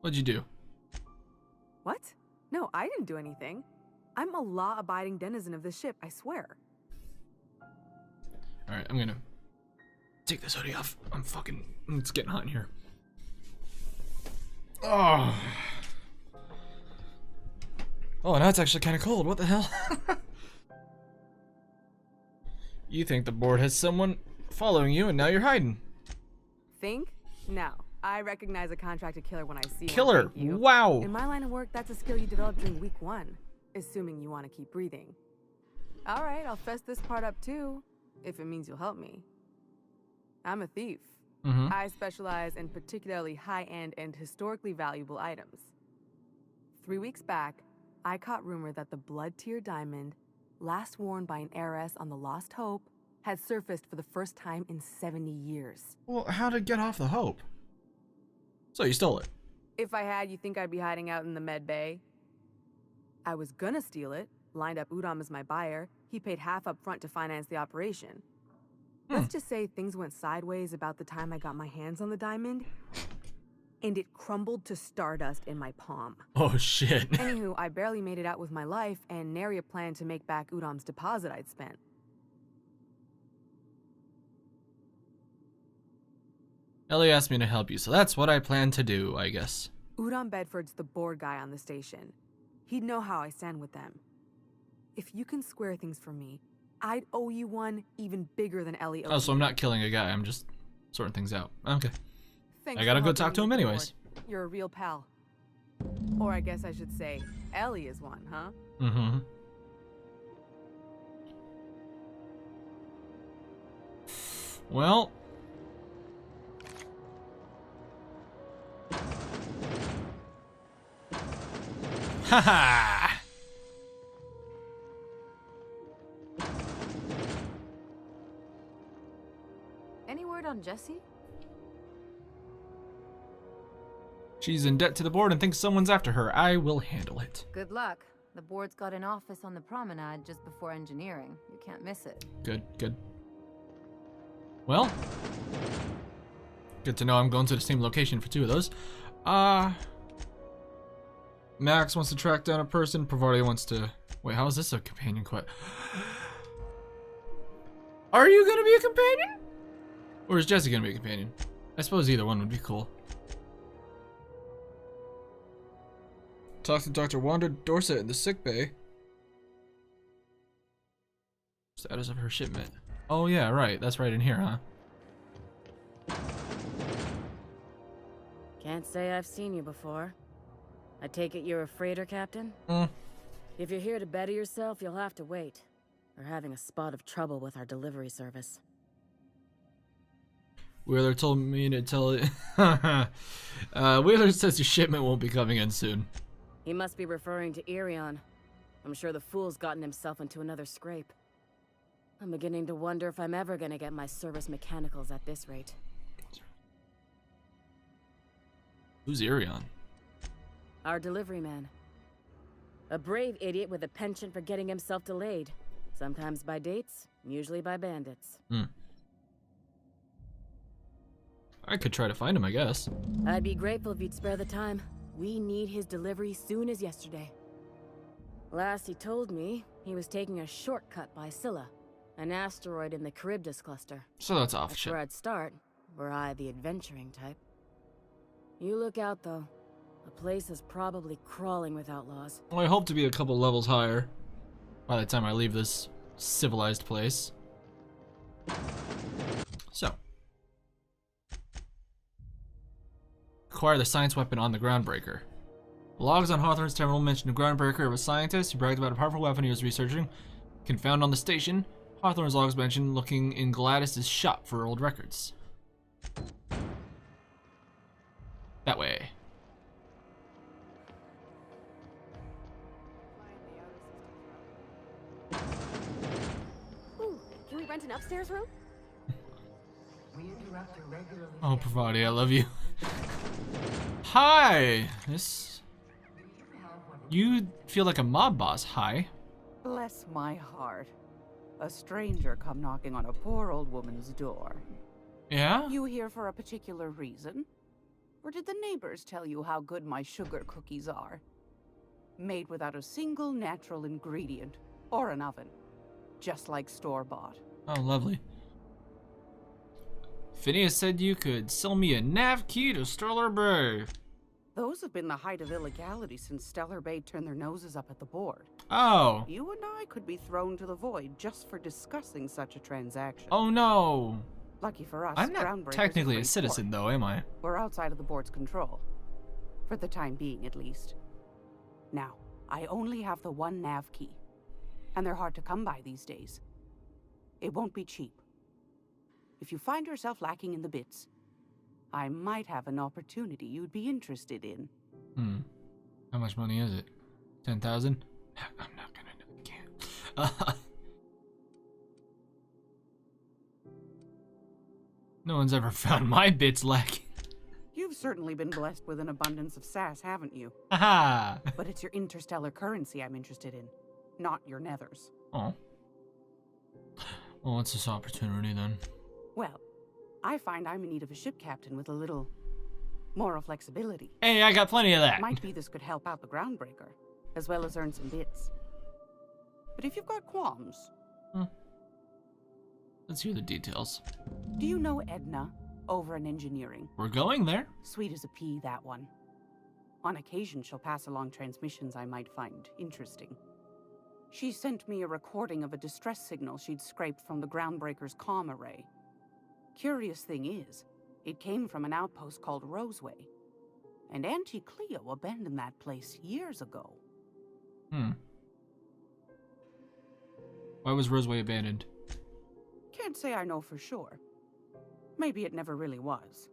What'd you do? What? No, I didn't do anything. I'm a law-abiding denizen of this ship, I swear. Alright, I'm gonna take this hoodie off. It's getting hot in here. Oh, now it's actually kind of cold. What the hell? You think the board has someone following you and now you're hiding. Think? No. I recognize a contracted killer when I see one. Killer! Thank you. Wow! In my line of work, that's a skill you develop during week 1. Assuming you want to keep breathing. Alright, I'll fess this part up too. If it means you'll help me. I'm a thief. I specialize in particularly high-end and historically valuable items. 3 weeks back, I caught rumor that the Blood-Tier diamond, last worn by an heiress on the Lost Hope, had surfaced for the first time in 70 years. Well, how to get off the Hope? So you stole it. If I had, you think I'd be hiding out in the Med Bay? I was gonna steal it, lined up Udom as my buyer. He paid half up front to finance the operation. Let's just say things went sideways about the time I got my hands on the diamond, and it crumbled to stardust in my palm. Oh shit. Anywho, I barely made it out with my life, and nary a plan to make back Udom's deposit I'd spent. Ellie asked me to help you, so that's what I plan to do, I guess. Udom Bedford's the board guy on the station. He'd know how I stand with them. If you can square things for me, I'd owe you one even bigger than Ellie owes. Oh, so I'm not killing a guy, I'm just sorting things out. Okay. Thanks I gotta for go helping talk to me him with the anyways. board. You're a real pal. Or I guess I should say, Ellie is one, huh? Mm-hmm. Well. Haha! Any word on Jessie? She's in debt to the board and thinks someone's after her. I will handle it. Good luck. The board's got an office on the promenade just before engineering. You can't miss it. Good, good. Well, good to know I'm going to the same location for 2 of those. Max wants to track down a person. Parvati wants to... Wait, how is this a companion quest? Are you gonna be a companion? Or is Jessie gonna be a companion? I suppose either one would be cool. Talk to Dr. Wanda Dorset in the sickbay. Status of her shipment. Oh yeah, right. That's right in here, huh? Can't say I've seen you before. I take it you're a freighter captain? If you're here to better yourself, you'll have to wait. We're having a spot of trouble with our delivery service. Wheeler told me to tell it. Wheeler says your shipment won't be coming in soon. He must be referring to Irion. I'm sure the fool's gotten himself into another scrape. I'm beginning to wonder if I'm ever gonna get my service mechanicals at this rate. Who's Irion? Our delivery man. A brave idiot with a penchant for getting himself delayed. Sometimes by dates, usually by bandits. I could try to find him, I guess. I'd be grateful if you'd spare the time. We need his delivery soon as yesterday. Last he told me, he was taking a shortcut by Scylla, an asteroid in the Charybdis cluster. So that's off That's ship. where I'd start, were I the adventuring type. You look out, though. The place is probably crawling with outlaws. Well, I hope to be a couple levels higher by the time I leave this civilized place. So. Acquire the science weapon on the Groundbreaker. Logs on Hawthorne's terminal mention a Groundbreaker of a scientist who bragged about a powerful weapon he was researching. Can be found on the station. Hawthorne's logs mention looking in Gladys's shop for old records. That way. Ooh, can we rent an upstairs room? We interrupt your regularly Oh, Parvati, I love you. Hi! You feel like a mob boss. Hi. Bless my heart. A stranger come knocking on a poor old woman's door. Yeah? You here for a particular reason? Or did the neighbors tell you how good my sugar cookies are? Made without a single natural ingredient or an oven. Just like store-bought. Oh, lovely. Phineas said you could sell me a nav key to Stellar Bay. Those have been the height of illegality since Stellar Bay turned their noses up at the board. Oh. You and I could be thrown to the void just for discussing such a transaction. Oh no. Lucky for us, I'm not Groundbreaker's technically free a citizen though, am I? We're outside of the board's control. For the time being, at least. Now, I only have the one nav key. And they're hard to come by these days. It won't be cheap. If you find yourself lacking in the bits, I might have an opportunity you'd be interested in. How much money is it? 10,000? I'm not gonna do it. Can't. No one's ever found my bits lacking. You've certainly been blessed with an abundance of sass, haven't you? Haha. But it's your interstellar currency I'm interested in, not your nethers. Oh. Well, what's this opportunity then? Well, I find I'm in need of a ship captain with a little moral flexibility. Hey, I got plenty of that. Might be this could help out the Groundbreaker, as well as earn some bits. But if you've got qualms... Let's hear the details. Do you know Edna, over in engineering? We're going there. Sweet as a pea, that one. On occasion, she'll pass along transmissions I might find interesting. She sent me a recording of a distress signal she'd scraped from the Groundbreaker's comm array. Curious thing is, it came from an outpost called Roseway. And Auntie Cleo abandoned that place years ago. Why was Roseway abandoned? Can't say I know for sure. Maybe it never really was.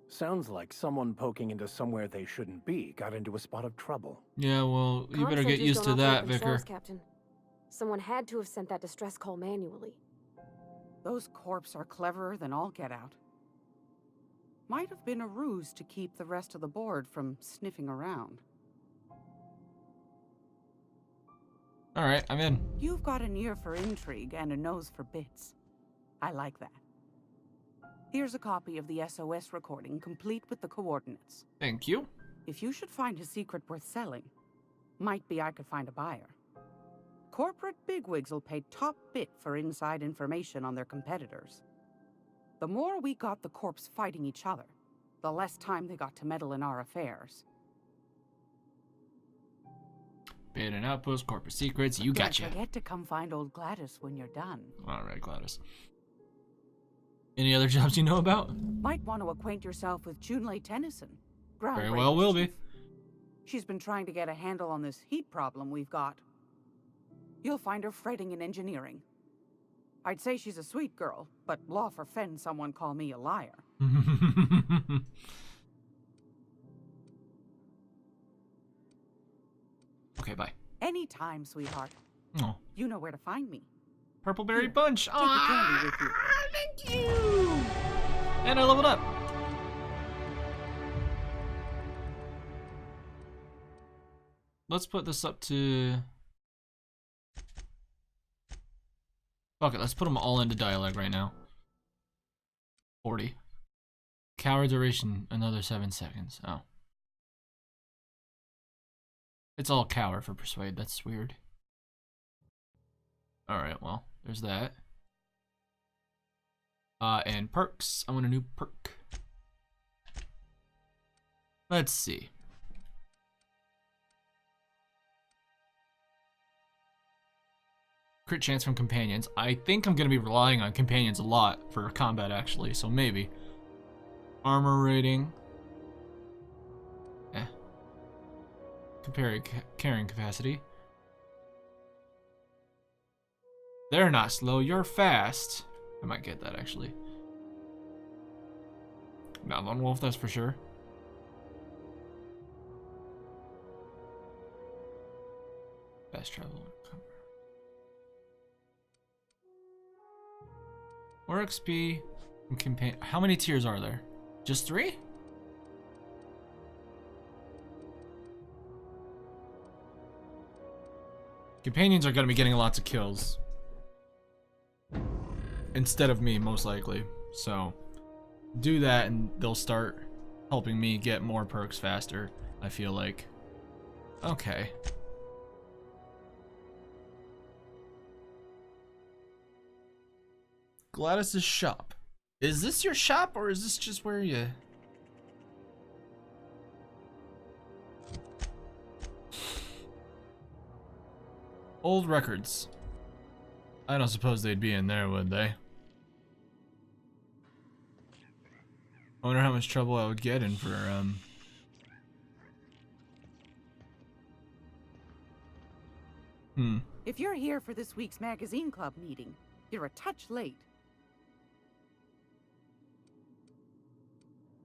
Sounds like someone poking into somewhere they shouldn't be got into a spot of trouble. Yeah, well, you better Comm get centers used to don't that, operate Vicar. themselves, Captain. Someone had to have sent that distress call manually. Those corps are cleverer than all get out. Might have been a ruse to keep the rest of the board from sniffing around. Alright, I'm in. You've got an ear for intrigue and a nose for bits. I like that. Here's a copy of the SOS recording, complete with the coordinates. Thank you. If you should find a secret worth selling, might be I could find a buyer. Corporate bigwigs will pay top bit for inside information on their competitors. The more we got the corps fighting each other, the less time they got to meddle in our affairs. Bid and outpost, corporate secrets, you gotcha. Don't forget to come find old Gladys when you're done. Alright, Gladys. Any other jobs you know about? Might want to acquaint yourself with Junlei Tennyson. Very well will be. She's been trying to get a handle on this heat problem we've got. You'll find her fretting in engineering. I'd say she's a sweet girl, but law forfend someone call me a liar. Okay, bye. Anytime, sweetheart. Oh. You know where to find me. Purpleberry Bunch. Take the candy with you. Thank you. And I leveled up. Let's put this up to... Fuck it, let's put them all into dialogue right now. 40. Cower duration, another 7 seconds. Oh. It's all cower for persuade, that's weird. Alright, well, there's that. And perks. I want a new perk. Let's see. Crit chance from companions. I think I'm gonna be relying on companions a lot for combat actually, so maybe. Armor rating. Compare carrying capacity. They're not slow, you're fast. I might get that actually. Not Lone Wolf, that's for sure. Fast travel. More XP and companion. How many tiers are there? Just 3? Companions are gonna be getting lots of kills. Instead of me, most likely. So, do that and they'll start helping me get more perks faster, I feel like. Okay. Gladys's shop. Is this your shop or is this just where you... Old records. I don't suppose they'd be in there, would they? I wonder how much trouble I would get in for, If you're here for this week's magazine club meeting, you're a touch late.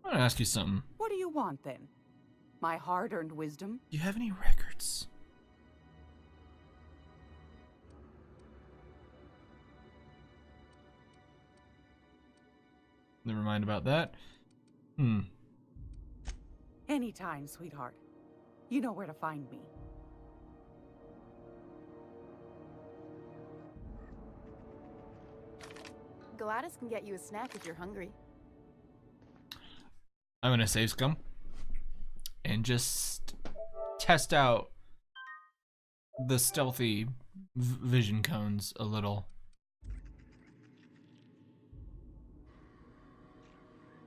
I want to ask you something. What do you want, then? My hard-earned wisdom? Do you have any records? Never mind about that. Anytime, sweetheart. You know where to find me. Gladys can get you a snack if you're hungry. I'm gonna save scum and just test out the stealthy vision cones a little.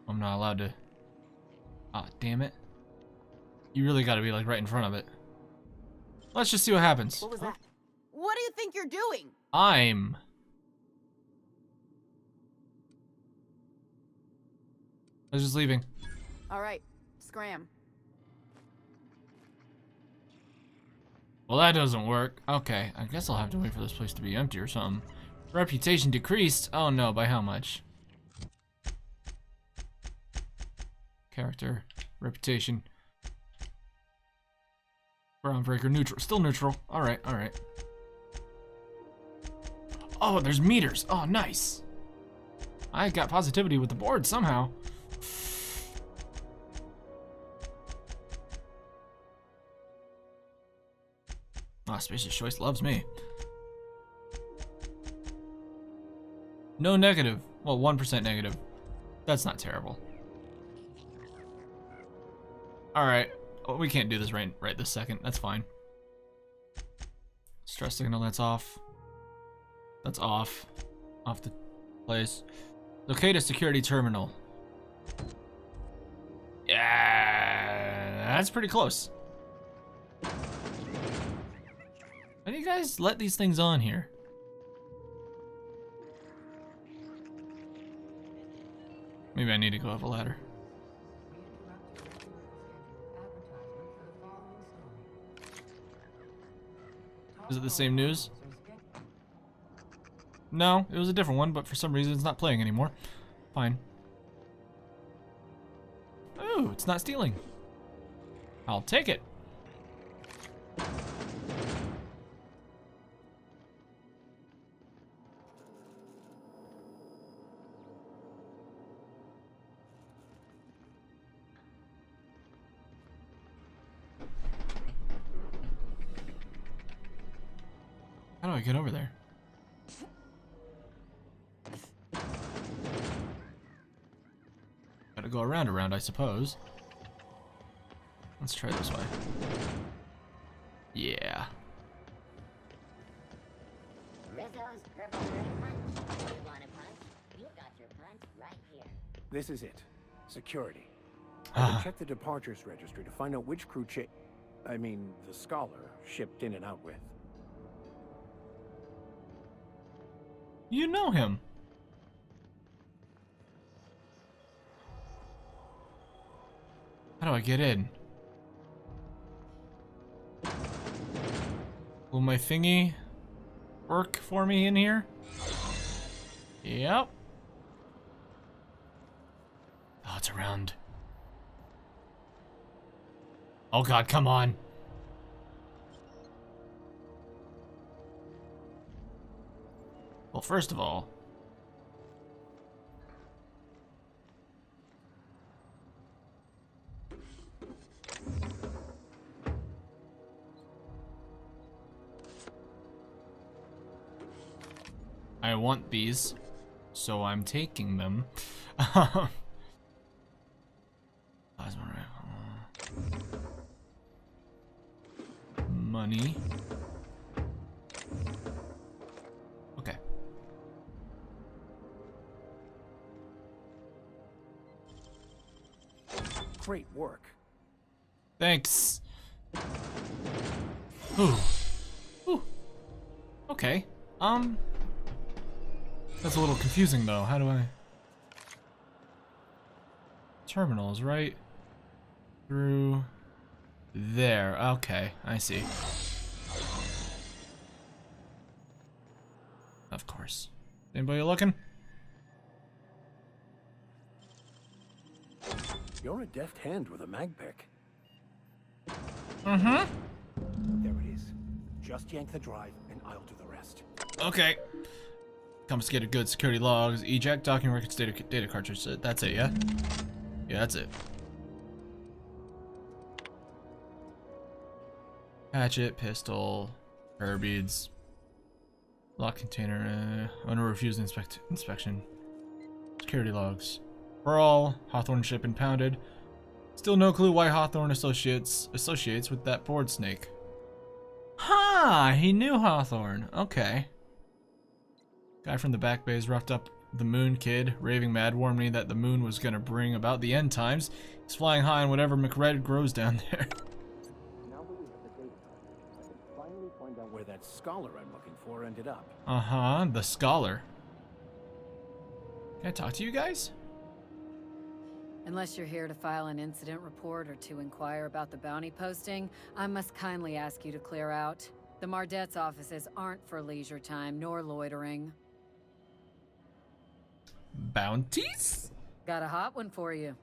I'm not allowed to. Ah, damn it. You really gotta be like right in front of it. Let's just see what happens. What was that? What do you think you're doing? I was just leaving. All right, scram. Well, that doesn't work. Okay, I guess I'll have to wait for this place to be empty or something. Reputation decreased. Oh no, by how much? Character, reputation. Groundbreaker, neutral, still neutral. All right, all right. Oh, there's meters. Oh, nice. I got positivity with the board somehow. Ah, Spacious Choice loves me. No negative. Well, 1% negative. That's not terrible. Alright. Well, we can't do this right this second. That's fine. Stress signal, that's off. That's off. Off the place. Locate a security terminal. Yeah, that's pretty close. How do you guys let these things on here? Maybe I need to go up a ladder. Is it the same news? No, it was a different one, but for some reason it's not playing anymore. Fine. Oh, it's not stealing. I'll take it. How do I get over there? Gotta go around, I suppose. Let's try this way. Yeah. Rizzo's purple punch. You want a punch? You got your punch right here. This is it. Security. I will check the departures registry to find out which crew the Scholar shipped in and out with. You know him. How do I get in? Will my thingy work for me in here? Yep. Oh, it's around. Oh God, come on. Well, first of all, I want these, so I'm taking them. Plasma rifle. Money. Okay. Great work. Thanks. Ooh. Ooh. Okay. That's a little confusing though. How do I... Terminals, right? Through there. Okay, I see. Of course. Anybody looking? You're a deft hand with a mag pick. Mm-hmm. There it is. Just yank the drive and I'll do the rest. Okay. Confiscated goods, security logs, eject, document records, data cartridge. That's it, yeah? Yeah, that's it. Hatchet, pistol, prayer beads, lock container, owner refused inspection. Security logs. Brawl, Hawthorne ship impounded. Still no clue why Hawthorne associates with that board snake. Ha! He knew Hawthorne. Okay. Guy from the back bays roughed up the moon kid, raving mad, warned me that the moon was gonna bring about the end times. He's flying high on whatever McRed grows down there. Now that we have the data, I can finally find out where that Scholar I'm looking for ended up. Uh-huh, the Scholar. Can I talk to you guys? Unless you're here to file an incident report or to inquire about the bounty posting, I must kindly ask you to clear out. The Mardet's offices aren't for leisure time nor loitering. Bounties? Got a hot one for you.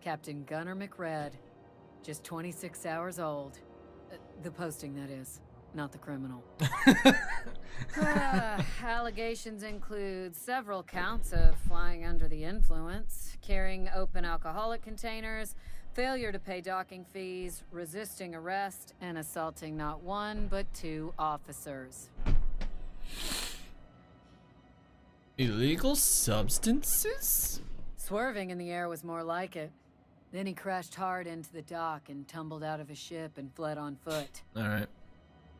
Captain Gunnar McRed. Just 26 hours old. The posting, that is. Not the criminal. Allegations include several counts of flying under the influence, carrying open alcoholic containers, failure to pay docking fees, resisting arrest, and assaulting not one but 2 officers. Illegal substances? Swerving in the air was more like it. Then he crashed hard into the dock and tumbled out of his ship and fled on foot. All right.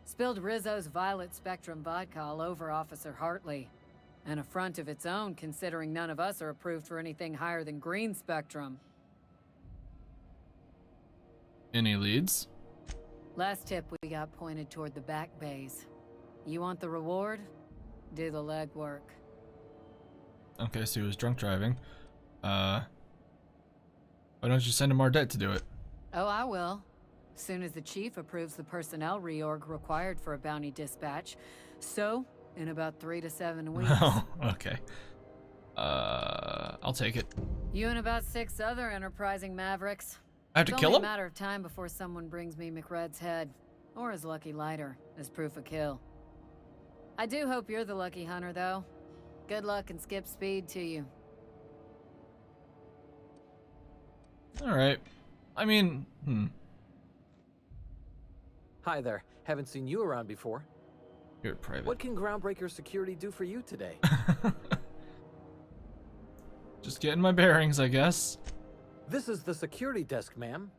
Spilled Rizzo's Violet Spectrum vodka all over Officer Hartley. An affront of its own, considering none of us are approved for anything higher than green spectrum. Any leads? Last tip we got pointed toward the back bays. You want the reward? Do the legwork. Okay, so he was drunk driving. Why don't you send a Mardet to do it? Oh, I will. Soon as the chief approves the personnel reorg required for a bounty dispatch. So, in about 3 to 7 weeks. Oh, okay. I'll take it. You and about 6 other enterprising mavericks. I have to kill him? It's only a matter of time before someone brings me McRed's head, or his lucky lighter, as proof of kill. I do hope you're the lucky hunter, though. Good luck and skip speed to you. Alright. I mean, Hi there. Haven't seen you around before. You're private. What can Groundbreaker Security do for you today? Just getting my bearings, I guess. This is the security desk, ma'am.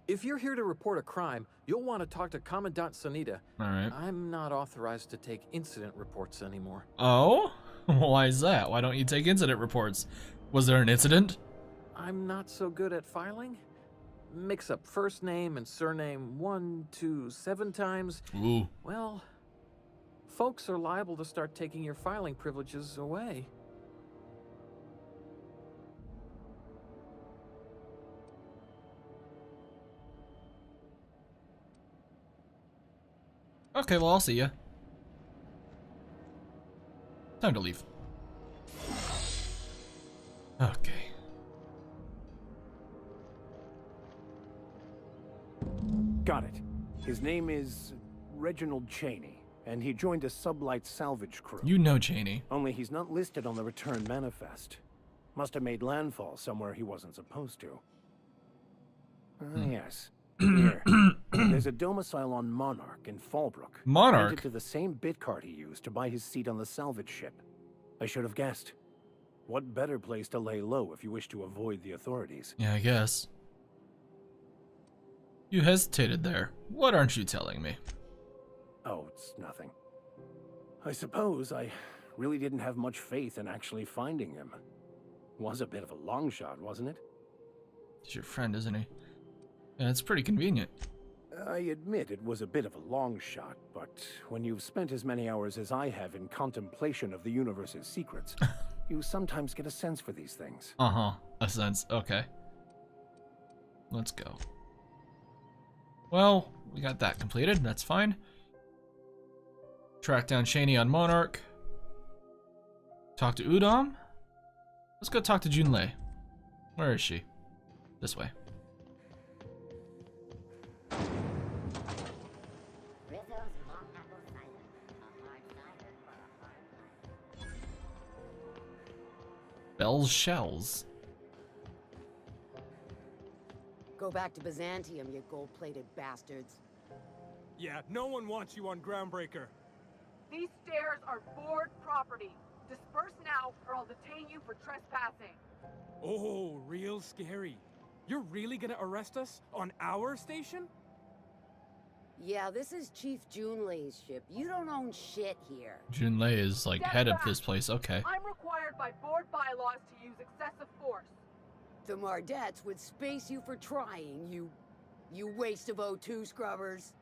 If you're here to report a crime, you'll want to talk to Commandant Sanita. Alright. I'm not authorized to take incident reports anymore. Oh? Why is that? Why don't you take incident reports? Was there an incident? I'm not so good at filing. Mix up first name and surname 1, 2, 7 times. Ooh. Well, folks are liable to start taking your filing privileges away. Okay, well, I'll see ya. Time to leave. Okay. Got it. His name is Reginald Cheney, and he joined a sublight salvage crew. You know Cheney. Only he's not listed on the return manifest. Must have made landfall somewhere he wasn't supposed to. Yes. Here. There's a domicile on Monarch in Fallbrook. Monarch? Linked to the same bit card he used to buy his seat on the salvage ship. I should have guessed. What better place to lay low if you wish to avoid the authorities? Yeah, I guess. You hesitated there. What aren't you telling me? Oh, it's nothing. I suppose I really didn't have much faith in actually finding him. Was a bit of a long shot, wasn't it? He's your friend, isn't he? Yeah, it's pretty convenient. I admit it was a bit of a long shot, but when you've spent as many hours as I have in contemplation of the universe's secrets, you sometimes get a sense for these things. Uh-huh. A sense. Okay. Let's go. Well, we got that completed. That's fine. Track down Cheney on Monarch. Talk to Udom. Let's go talk to Junlei. Where is she? This way. Bell's Shells. Go back to Byzantium, you gold-plated bastards. Yeah, no one wants you on Groundbreaker. These stairs are board property. Disperse now, or I'll detain you for trespassing. Oh, real scary. You're really gonna arrest us on our station? Yeah, this is Chief Junlei's ship. You don't own shit here. Junlei is like head of this place. Okay. I'm required by board bylaws to use excessive force. The Mardets would space you for trying, you waste of O2 scrubbers.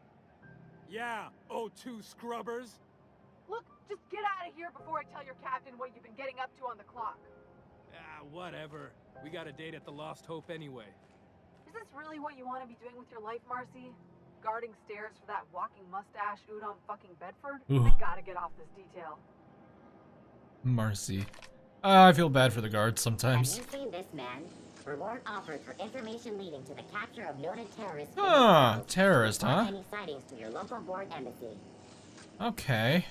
Yeah, O2 scrubbers. Look, just get out of here before I tell your captain what you've been getting up to on the clock. Ah, whatever. We got a date at the Lost Hope anyway. Is this really what you want to be doing with your life, Marcy? Guarding stairs for that walking mustache Udon fucking Bedford? Ooh. I gotta get off this detail. Marcy. I feel bad for the guards sometimes. Have you seen this man? Reward offered for information leading to the capture of noted terrorists. Ah, terrorist, huh? Any sightings to your local board embassy. Okay.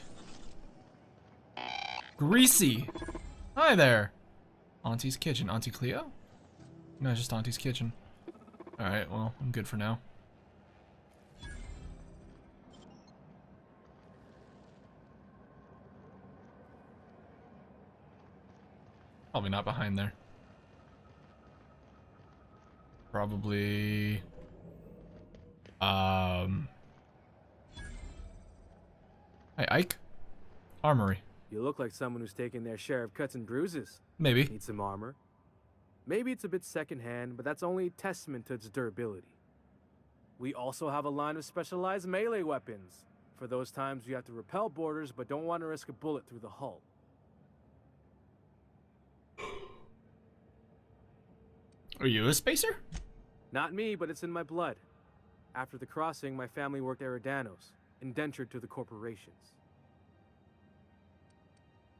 Greasy. Hi there. Auntie's Kitchen. Auntie Cleo? No, just Auntie's Kitchen. Alright, well, I'm good for now. Probably not behind there. Probably... Hi, Ike? Armory. You look like someone who's taken their share of cuts and bruises. Maybe. Need some armor. Maybe it's a bit secondhand, but that's only a testament to its durability. We also have a line of specialized melee weapons, for those times you have to repel boarders but don't want to risk a bullet through the hull. Are you a spacer? Not me, but it's in my blood. After the crossing, my family worked Eridanos, indentured to the corporations.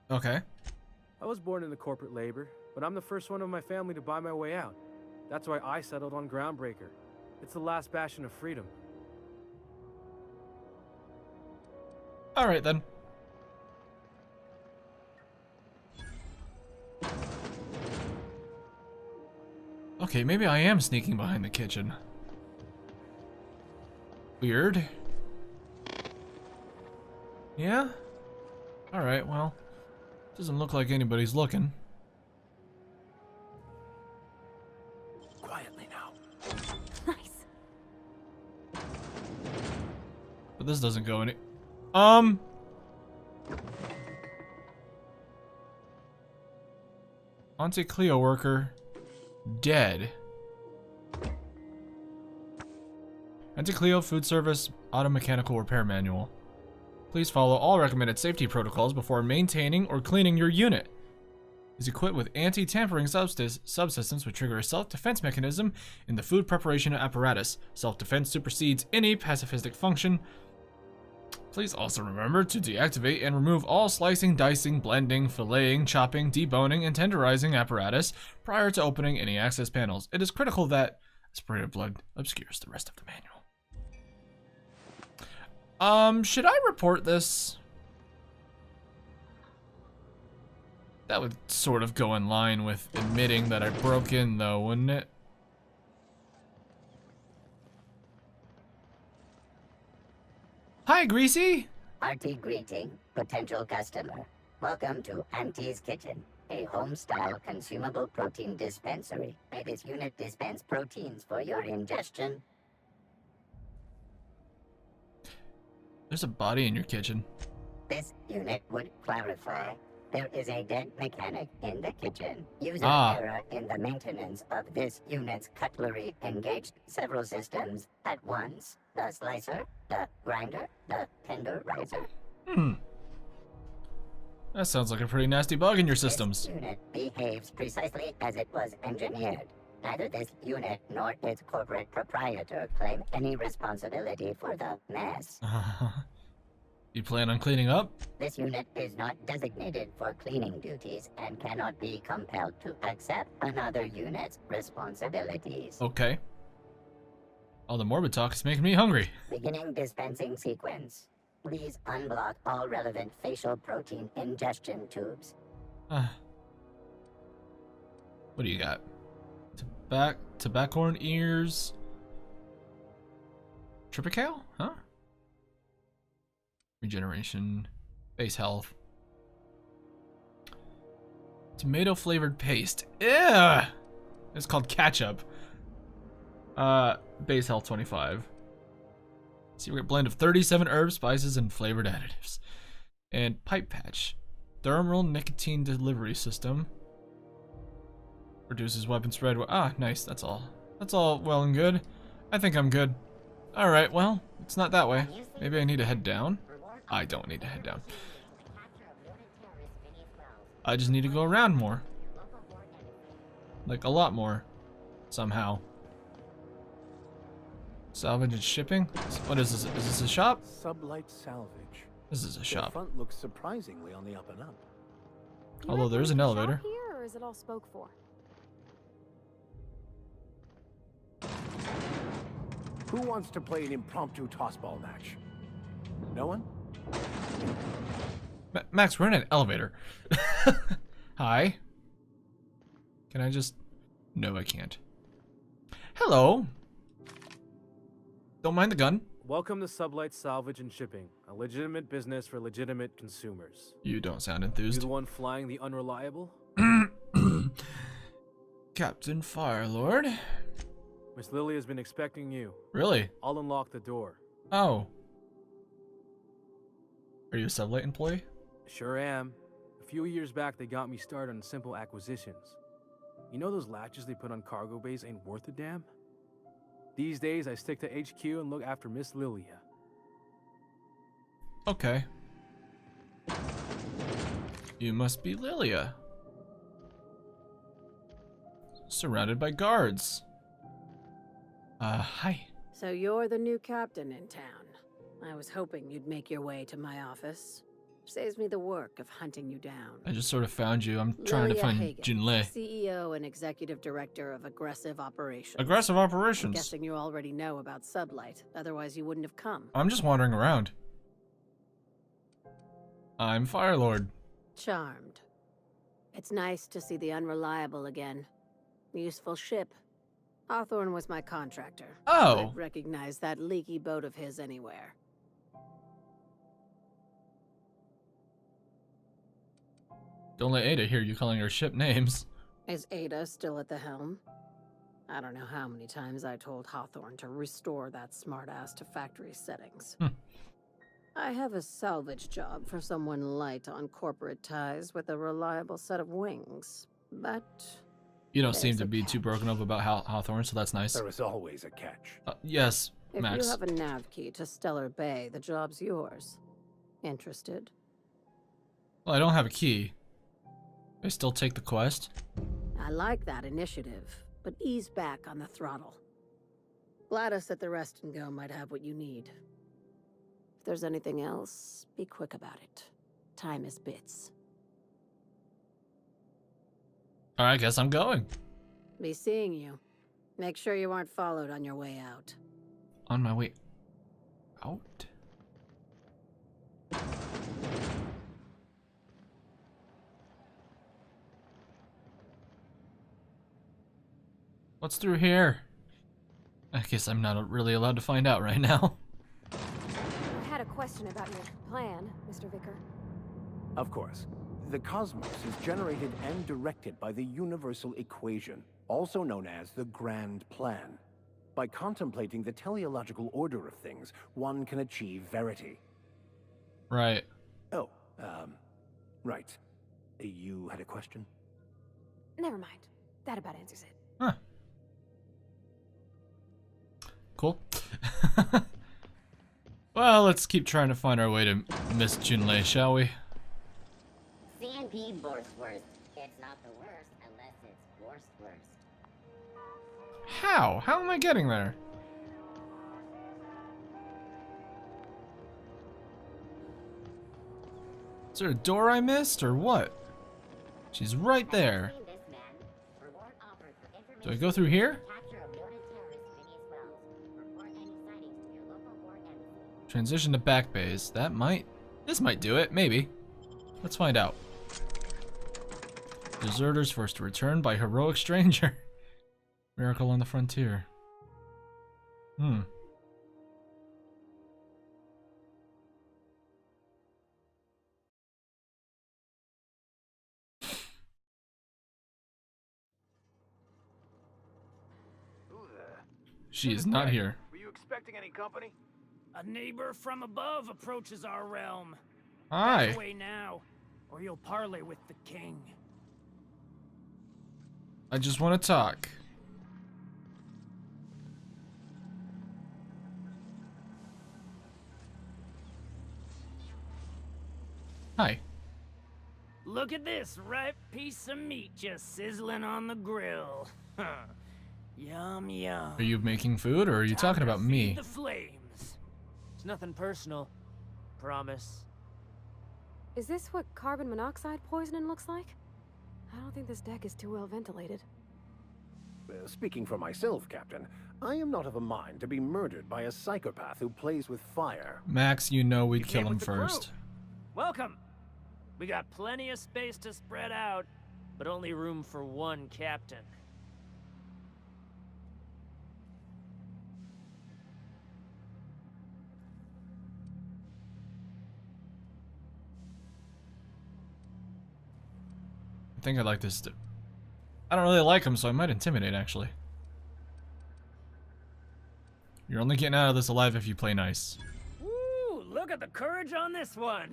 Okay. I was born into corporate labor, but I'm the first one of my family to buy my way out. That's why I settled on Groundbreaker. It's the last bastion of freedom. Alright then. Okay, maybe I am sneaking behind the kitchen. Weird. Yeah? Alright, well. Doesn't look like anybody's looking. Quietly now. Nice. But this doesn't go any... Auntie Cleo worker. Dead. Auntie Cleo Food Service Auto Mechanical Repair Manual. Please follow all recommended safety protocols before maintaining or cleaning your unit. Is equipped with anti-tampering subsystems which trigger a self-defense mechanism in the food preparation apparatus. Self-defense supersedes any pacifistic function. Please also remember to deactivate and remove all slicing, dicing, blending, filleting, chopping, deboning, and tenderizing apparatus prior to opening any access panels. It is critical that aspirated blood obscures the rest of the manual. Should I report this? That would sort of go in line with admitting that I broke in, though, wouldn't it? Hi, Greasy! Hearty greeting, potential customer. Welcome to Auntie's Kitchen, a home-style consumable protein dispensary. May this unit dispense proteins for your ingestion. There's a body in your kitchen. This unit would clarify. There is a dead mechanic in the kitchen. User error in the maintenance of this unit's cutlery engaged several systems at once. The slicer, the grinder, the tenderizer. That sounds like a pretty nasty bug in your systems. This unit behaves precisely as it was engineered. Neither this unit nor its corporate proprietor claim any responsibility for the mess. You plan on cleaning up? This unit is not designated for cleaning duties and cannot be compelled to accept another unit's responsibilities. Okay. All the morbid talk is making me hungry. Beginning dispensing sequence. Please unblock all relevant facial protein ingestion tubes. What do you got? Tobaccorn ears. Tripical? Huh? Regeneration. Base health. Tomato flavored paste. Ew! It's called ketchup. Base health 25. Secret blend of 37 herbs, spices, and flavored additives. And pipe patch. Thermal nicotine delivery system. Reduces weapon spread. Ah, nice. That's all. That's all well and good. I think I'm good. Alright, well, it's not that way. Maybe I need to head down. I don't need to head down. I just need to go around more. Like, a lot more. Somehow. Salvage and shipping? What is this? Is this a shop? Sublight Salvage. This is a Their shop. front looks surprisingly on the up and up. Although there's an elevator. Here, or is it all spoke for? Who wants to play an impromptu tossball match? No one? Max, we're in an elevator. Hi. Can I just... No, I can't. Hello. Don't mind the gun. Welcome to Sublight Salvage and Shipping, a legitimate business for legitimate consumers. You don't sound You enthused. the one flying the unreliable? Captain Firelord. Miss Lily has been expecting you. Really? I'll unlock the door. Oh. Are you a Sublight employee? Sure am. A few years back, they got me started on simple acquisitions. You know those latches they put on cargo bays ain't worth a damn? These days, I stick to HQ and look after Miss Lilia. Okay. You must be Lilia. Surrounded by guards. Hi. So you're the new captain in town. I was hoping you'd make your way to my office. Saves me the work of hunting you down. I just sort of found you. I'm trying to Lilia find Hagen, Junlei. CEO and executive director of Aggressive Operations. Aggressive I'm Operations. guessing you already know about Sublight, otherwise you wouldn't have come. I'm just wandering around. I'm Firelord. Charmed. It's nice to see the Unreliable again. Useful ship. Hawthorne was my contractor. Oh. I'd recognize that leaky boat of his anywhere. Don't let Ada hear you calling her ship names. Is Ada still at the helm? I don't know how many times I told Hawthorne to restore that smartass to factory settings. I have a salvage job for someone light on corporate ties with a reliable set of wings, but... You don't seem to be too broken up about Hawthorne, so that's nice. There is always a catch. Yes, If Max. you have a nav key to Stellar Bay, the job's yours. Interested? Well, I don't have a key. I still take the quest. I like that initiative, but ease back on the throttle. Gladys at the Rest and Go might have what you need. If there's anything else, be quick about it. Time is bits. Alright, I guess I'm going. Be seeing you. Make sure you aren't followed on your way out. On my way out? What's through here? I guess I'm not really allowed to find out right now. I had a question about your plan, Mr. Vicker. Of course. The cosmos is generated and directed by the Universal Equation, also known as the Grand Plan. By contemplating the teleological order of things, one can achieve verity. Right. Oh, right. You had a question? Never mind. That about answers it. Huh. Cool. Well, let's keep trying to find our way to Miss Junlei, shall we? CNP Borsworth. It's not the worst unless it's worst. How? How am I getting there? Is there a door I missed, or what? She's right there. Do I go through here? Transition to back bays. This might do it, maybe. Let's find out. Deserters forced to return by heroic stranger. Miracle on the frontier. She is not here. Were you expecting any company? A neighbor from above approaches our realm. Hi. Back away now, or you'll parley with the king. I just want to talk. Hi. Look at this ripe piece of meat just sizzling on the grill. Yum, yum. Are you making food, or are you talking about me? The flames. It's nothing personal. Promise. Is this what carbon monoxide poisoning looks like? I don't think this deck is too well ventilated. Speaking for myself, Captain, I am not of a mind to be murdered by a psychopath who plays with fire. Max, you know we'd kill him first. Welcome. We got plenty of space to spread out, but only room for one captain. I think I'd like this. I don't really like him, so I might intimidate, actually. You're only getting out of this alive if you play nice. Woo! Look at the courage on this one.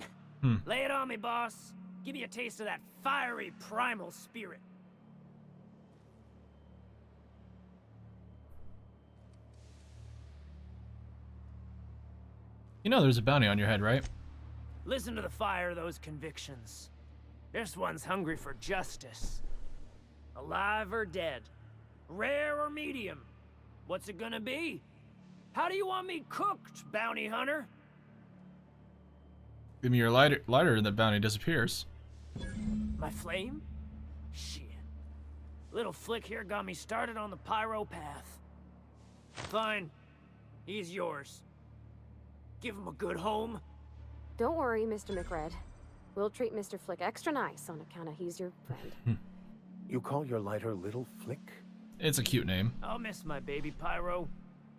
Lay it on me, boss. Give me a taste of that fiery primal spirit. You know there's a bounty on your head, right? Listen to the fire of those convictions. This one's hungry for justice. Alive or dead? Rare or medium? What's it gonna be? How do you want me cooked, bounty hunter? Give me your lighter and the bounty disappears. My flame? Shit. Little Flick here got me started on the pyro path. Fine. He's yours. Give him a good home. Don't worry, Mr. McRed. We'll treat Mr. Flick extra nice on account of he's your friend. You call your lighter Little Flick? It's a cute name. I'll miss my baby Pyro,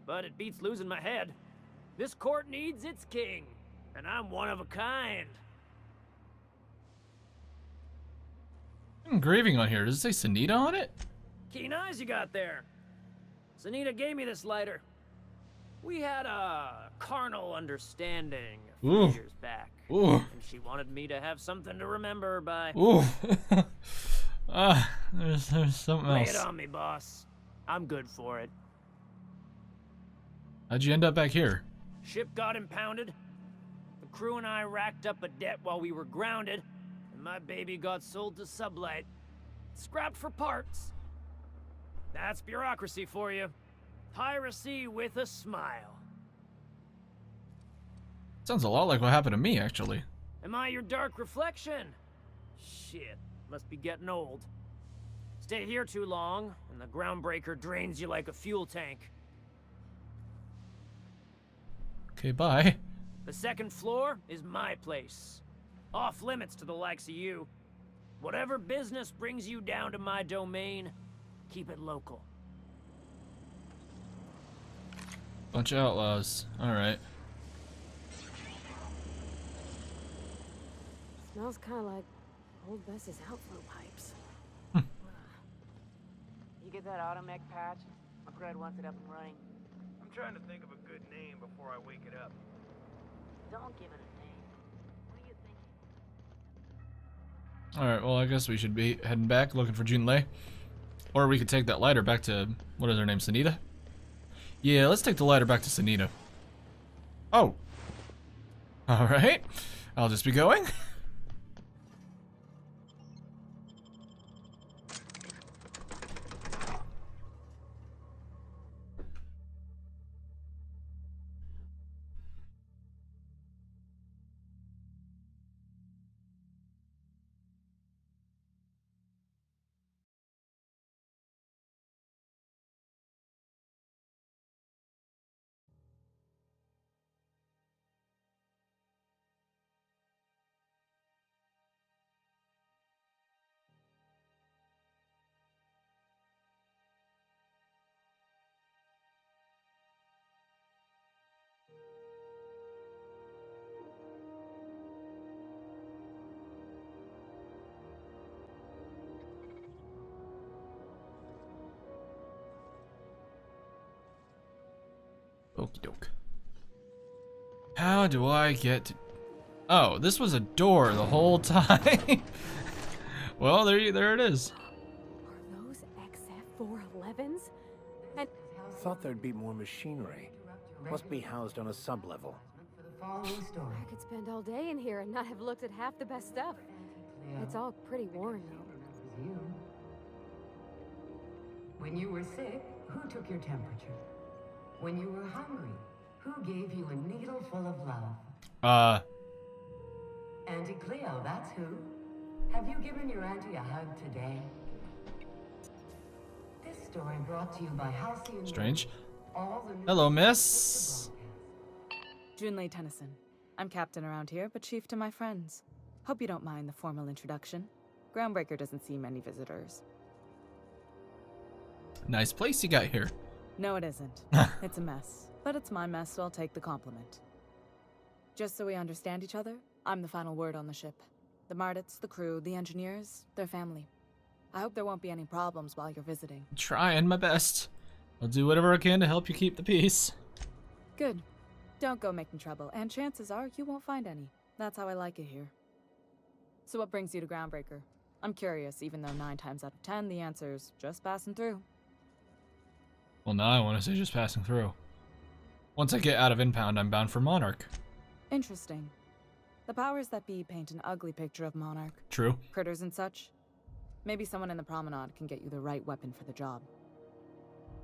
but it beats losing my head. This court needs its king, and I'm one of a kind. Engraving on here. Does it say Sunita on it? Keen eyes you got there. Sunita gave me this lighter. We had a carnal understanding a few years back. Ooh. And she wanted me to have something to remember her by. Ooh. There's something Lay else. it on me, boss. I'm good for it. How'd you end up back here? Ship got impounded. The crew and I racked up a debt while we were grounded, and my baby got sold to Sublight. Scrapped for parts. That's bureaucracy for you. Piracy with a smile. Sounds a lot like what happened to me, actually. Am I your dark reflection? Shit, must be getting old. Stay here too long, and the groundbreaker drains you like a fuel tank. Okay, bye. The second floor is my place. Off limits to the likes of you. Whatever business brings you down to my domain, keep it local. Bunch of outlaws. Alright. Smells kind of like old Bess's outflow pipes. You get that automech patch? McRed wants it up and running. I'm trying to think of a good name before I wake it up. Don't give it a name. What do you think? Alright, well, I guess we should be heading back looking for Junlei. Or we could take that lighter back to, what is her name, Sunita? Yeah, let's take the lighter back to Sunita. Oh. Alright. I'll just be going. Okie doke. How do I get to... Oh, this was a door the whole time. Well, there it is. Are those XF411s? And Thought there'd be more machinery. Must be housed on a sub-level. I could spend all day in here and not have looked at half the best stuff. It's all pretty worn, though. You. When you were sick, who took your temperature? When you were hungry, who gave you a needle full of love? Auntie Cleo, that's who. Have you given your auntie a hug today? This story brought to you by Halcyon. Strange. Hello, miss. Junlei Tennyson. I'm captain around here, but chief to my friends. Hope you don't mind the formal introduction. Groundbreaker doesn't see many visitors. Nice place you got here. No, it isn't. It's a mess. But it's my mess, so I'll take the compliment. Just so we understand each other, I'm the final word on the ship. The Mardits, the crew, the engineers, their family. I hope there won't be any problems while you're visiting. Trying my best. I'll do whatever I can to help you keep the peace. Good. Don't go making trouble, and chances are you won't find any. That's how I like it here. So what brings you to Groundbreaker? I'm curious, even though 9 times out of 10 the answer's just passing through. Well, now I want to say just passing through. Once I get out of Impound, I'm bound for Monarch. Interesting. The powers that be paint an ugly picture of Monarch. True. Critters and such. Maybe someone in the promenade can get you the right weapon for the job.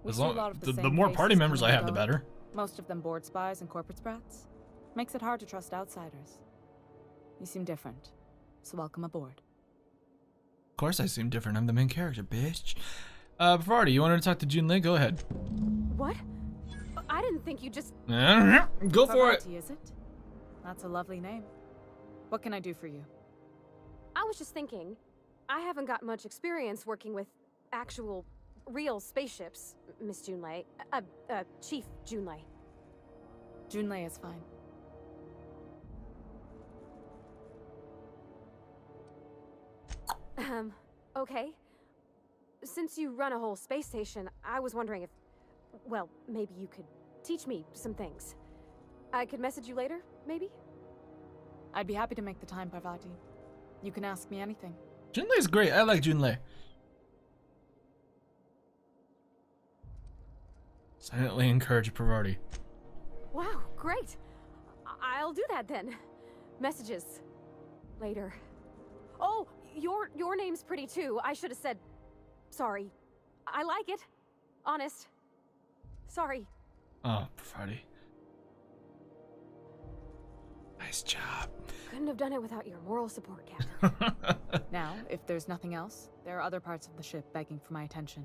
As long, the more party members I have, the better. Most of them board spies and corporate sprats. Makes it hard to trust outsiders. You seem different, so welcome aboard. Of course I seem different. I'm the main character, bitch. Parvati, you wanted to talk to Junlei? Go ahead. What? I didn't think you just... Go for it. Parvati, is it? That's a lovely name. What can I do for you? I was just thinking, I haven't got much experience working with actual, real spaceships, Miss Junlei. Chief Junlei. Junlei is fine. Okay. Since you run a whole space station, I was wondering if, well, maybe you could teach me some things. I could message you later, maybe? I'd be happy to make the time, Parvati. You can ask me anything. Junlei's great. I like Junlei. Silently encourage Parvati. Wow, great. I'll do that then. Messages. Later. Oh, your name's pretty too. I should have said... Sorry. I like it. Honest. Sorry. Oh, Parvati. Nice job. Couldn't have done it without your moral support, Captain. Now, if there's nothing else, there are other parts of the ship begging for my attention.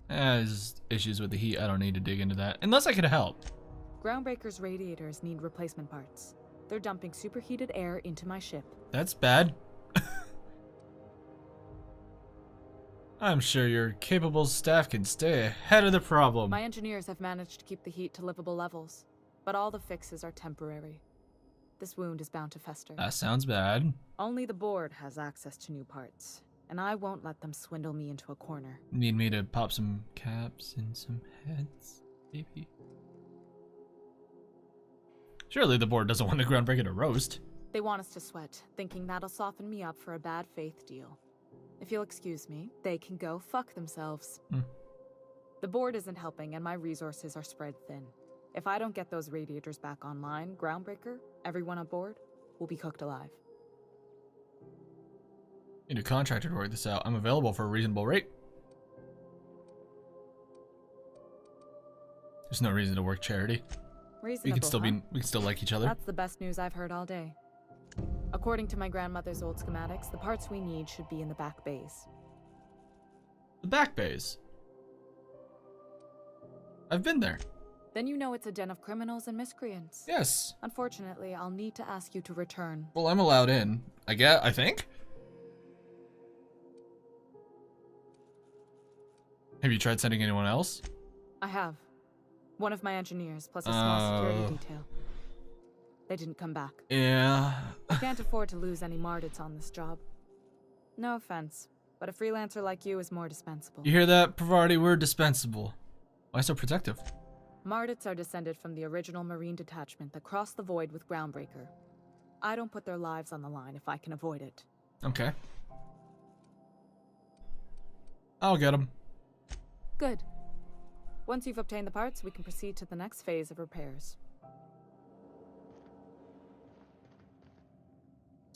There's issues with the heat. I don't need to dig into that. Unless I could help. Groundbreaker's radiators need replacement parts. They're dumping superheated air into my ship. That's bad. I'm sure your capable staff can stay ahead of the problem. My engineers have managed to keep the heat to livable levels, but all the fixes are temporary. This wound is bound to fester. That sounds bad. Only the board has access to new parts, and I won't let them swindle me into a corner. Need me to pop some caps and some heads, maybe? Surely the board doesn't want the Groundbreaker to roast. They want us to sweat, thinking that'll soften me up for a bad faith deal. If you'll excuse me, they can go fuck themselves. The board isn't helping and my resources are spread thin. If I don't get those radiators back online, Groundbreaker, everyone on board, will be cooked alive. Need a contractor to work this out. I'm available for a reasonable rate. There's no reason to work charity. Reasonable, we can still like each other. That's the best news I've heard all day. According to my grandmother's old schematics, the parts we need should be in the back bays. The back bays? I've been there. Then you know it's a den of criminals and miscreants. Yes. Unfortunately, I'll need to ask you to return. Well, I'm allowed in. I think? Have you tried sending anyone else? I have. One of my engineers, plus a small security detail. They didn't come back. Yeah. I can't afford to lose any Mardits on this job. No offense, but a freelancer like you is more dispensable. You hear that, Parvati? We're dispensable. Why so protective? Mardits are descended from the original Marine detachment that crossed the void with Groundbreaker. I don't put their lives on the line if I can avoid it. Okay. I'll get them. Good. Once you've obtained the parts, we can proceed to the next phase of repairs.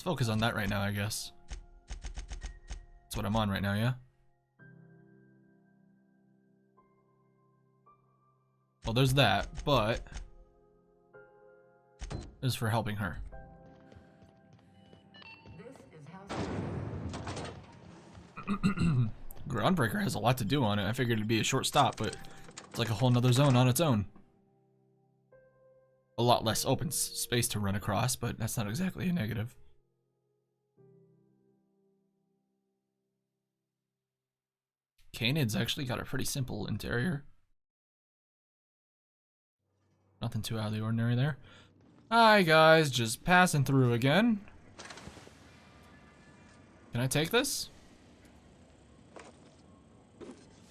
focus on that right now, I guess. That's what I'm on right now, yeah? Well, there's that, but this is for helping her. Groundbreaker has a lot to do on it. I figured it'd be a short stop, but it's like a whole nother zone on its own. A lot less open space to run across, but that's not exactly a negative. Canid's actually got a pretty simple interior. Nothing too out of the ordinary there. Hi guys, just passing through again. Can I take this?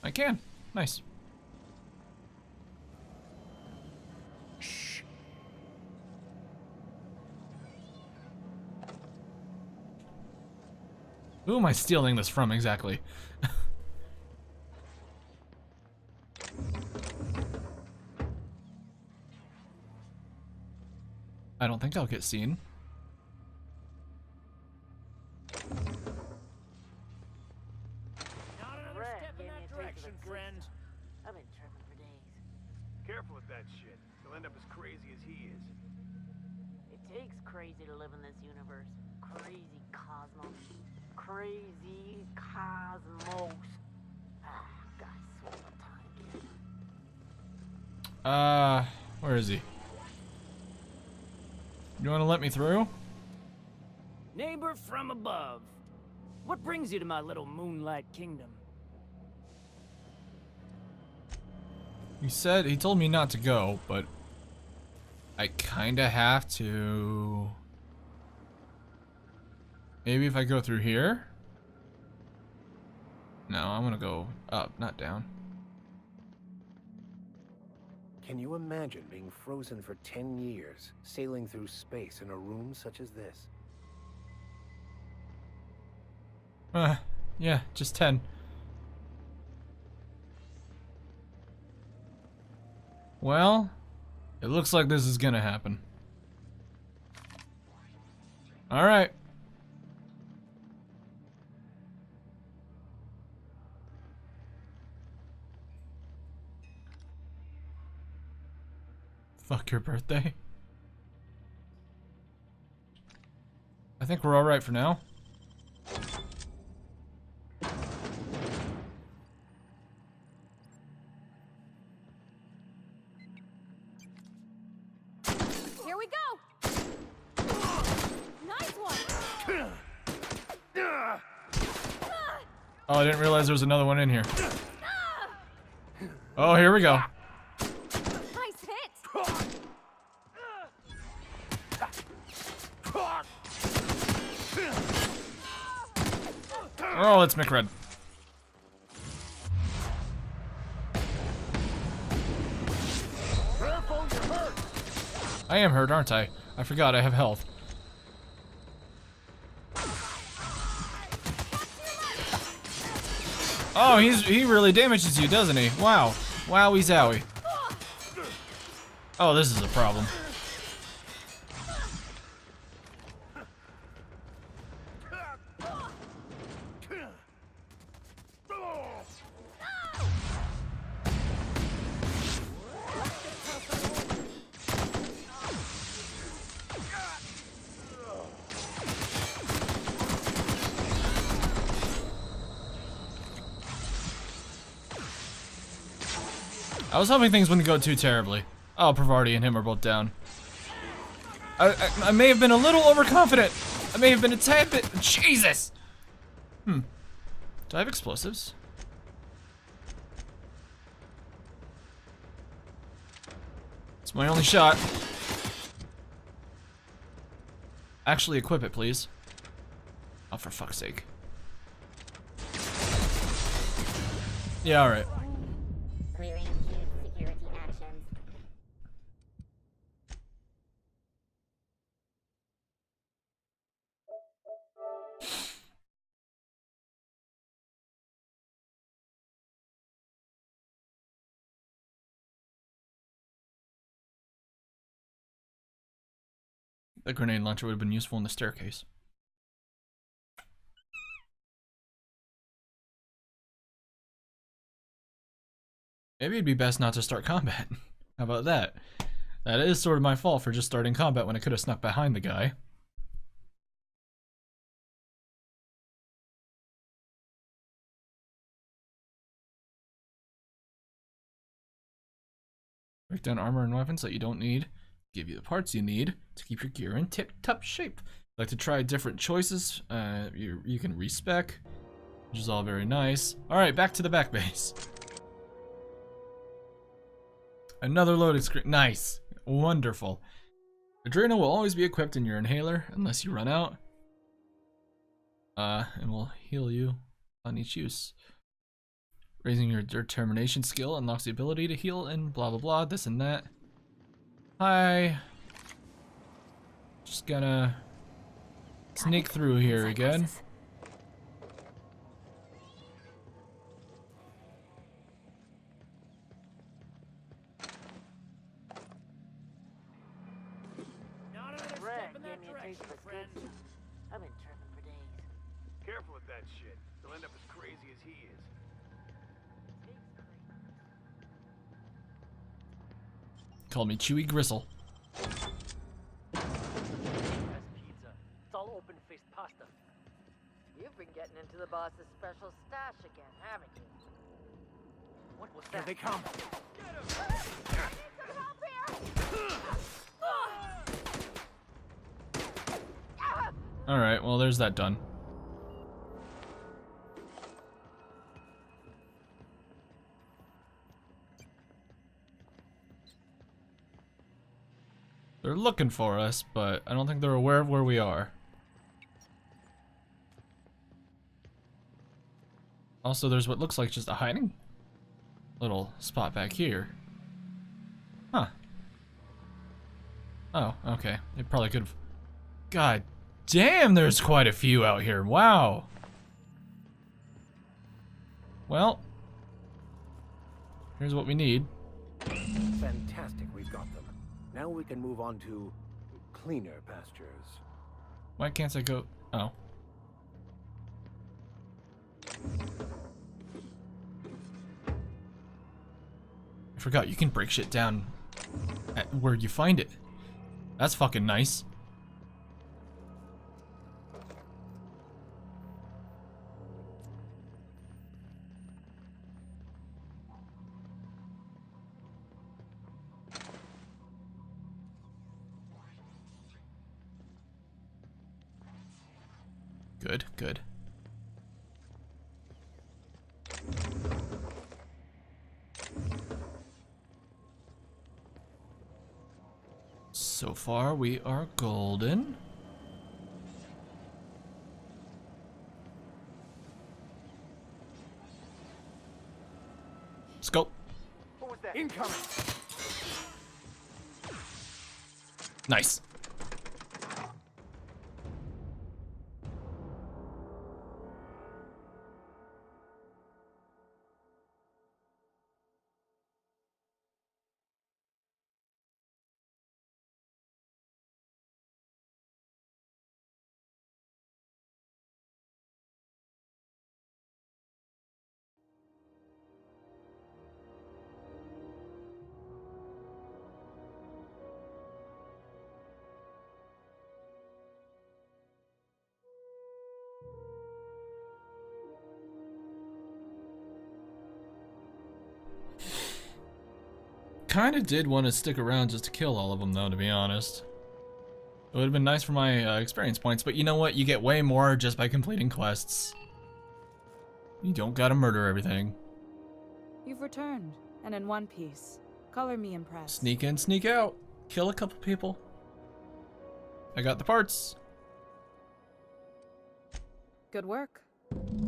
I can. Nice. Shh. Who am I stealing this from exactly? I don't think I'll get seen. Not another step in that direction, friend. I've been tripping for days. Careful with that shit. You'll end up as crazy as he is. It takes crazy to live in this universe. Crazy cosmos. Crazy cosmos. Ah, got so much time. Where is he? You want to let me through? Neighbor from above. What brings you to my little moonlight kingdom? He told me not to go, but I kinda have to. Maybe if I go through here? No, I'm gonna go up, not down. Can you imagine being frozen for 10 years, sailing through space in a room such as this? Yeah, just 10. Well, it looks like this is gonna happen. Alright. Fuck your birthday. I think we're alright for now. Here we go! Nice one! Oh, I didn't realize there was another one in here. Oh, here we go. Nice hit! Oh, it's McRed. I am hurt, aren't I? I forgot I have health. Oh, he really damages you, doesn't he? Wow. Wowie zowie. Oh, this is a problem. I was hoping things wouldn't go too terribly. Oh, Pravarti and him are both down. I may have been a little overconfident. I may have been a tad bit. Jesus! Do I have explosives? It's my only shot. Actually, equip it, please. Oh, for fuck's sake. Yeah, alright. Clearing security actions. The grenade launcher would have been useful in the staircase. Maybe it'd be best not to start combat. How about that? That is sort of my fault for just starting combat when I could have snuck behind the guy. Break down armor and weapons that you don't need. Give you the parts you need to keep your gear in tip-top shape. Like to try different choices. You can respec, which is all very nice. All right, back to the back base. Another loaded screen. Nice, wonderful. Adrenal will always be equipped in your inhaler unless you run out. And will heal you on each use. Raising your determination skill unlocks the ability to heal and blah blah blah, this and that. Hi. Just gonna sneak through here again. Red gave me a taste of friend. I've been tripping for days. Careful with that shit. You'll end up as crazy as he is. Call me Chewy Gristle. That's pizza. It's all open-faced pasta. You've been getting into the boss's special stash again, haven't you? What was Here that? they come. Alright, well there's that done. They're looking for us, but I don't think they're aware of where we are. Also, there's what looks like just a hiding little spot back here. Huh. Oh, okay. They probably could have... God damn, there's quite a few out here. Wow. Well, here's what we need. Fantastic, we've got them. Now we can move on to cleaner pastures. Why can't I go? Oh. I forgot you can break shit down at where you find it. That's fucking nice. Good, good. So far, we are golden. Let's go. What was that? Incoming. Nice. Kinda did want to stick around just to kill all of them though, to be honest. It would have been nice for my experience points, but you know what? You get way more just by completing quests. You don't gotta murder everything. You've returned, and in one piece. Color me impressed. Sneak in, sneak out. Kill a couple people. I got the parts. Good work.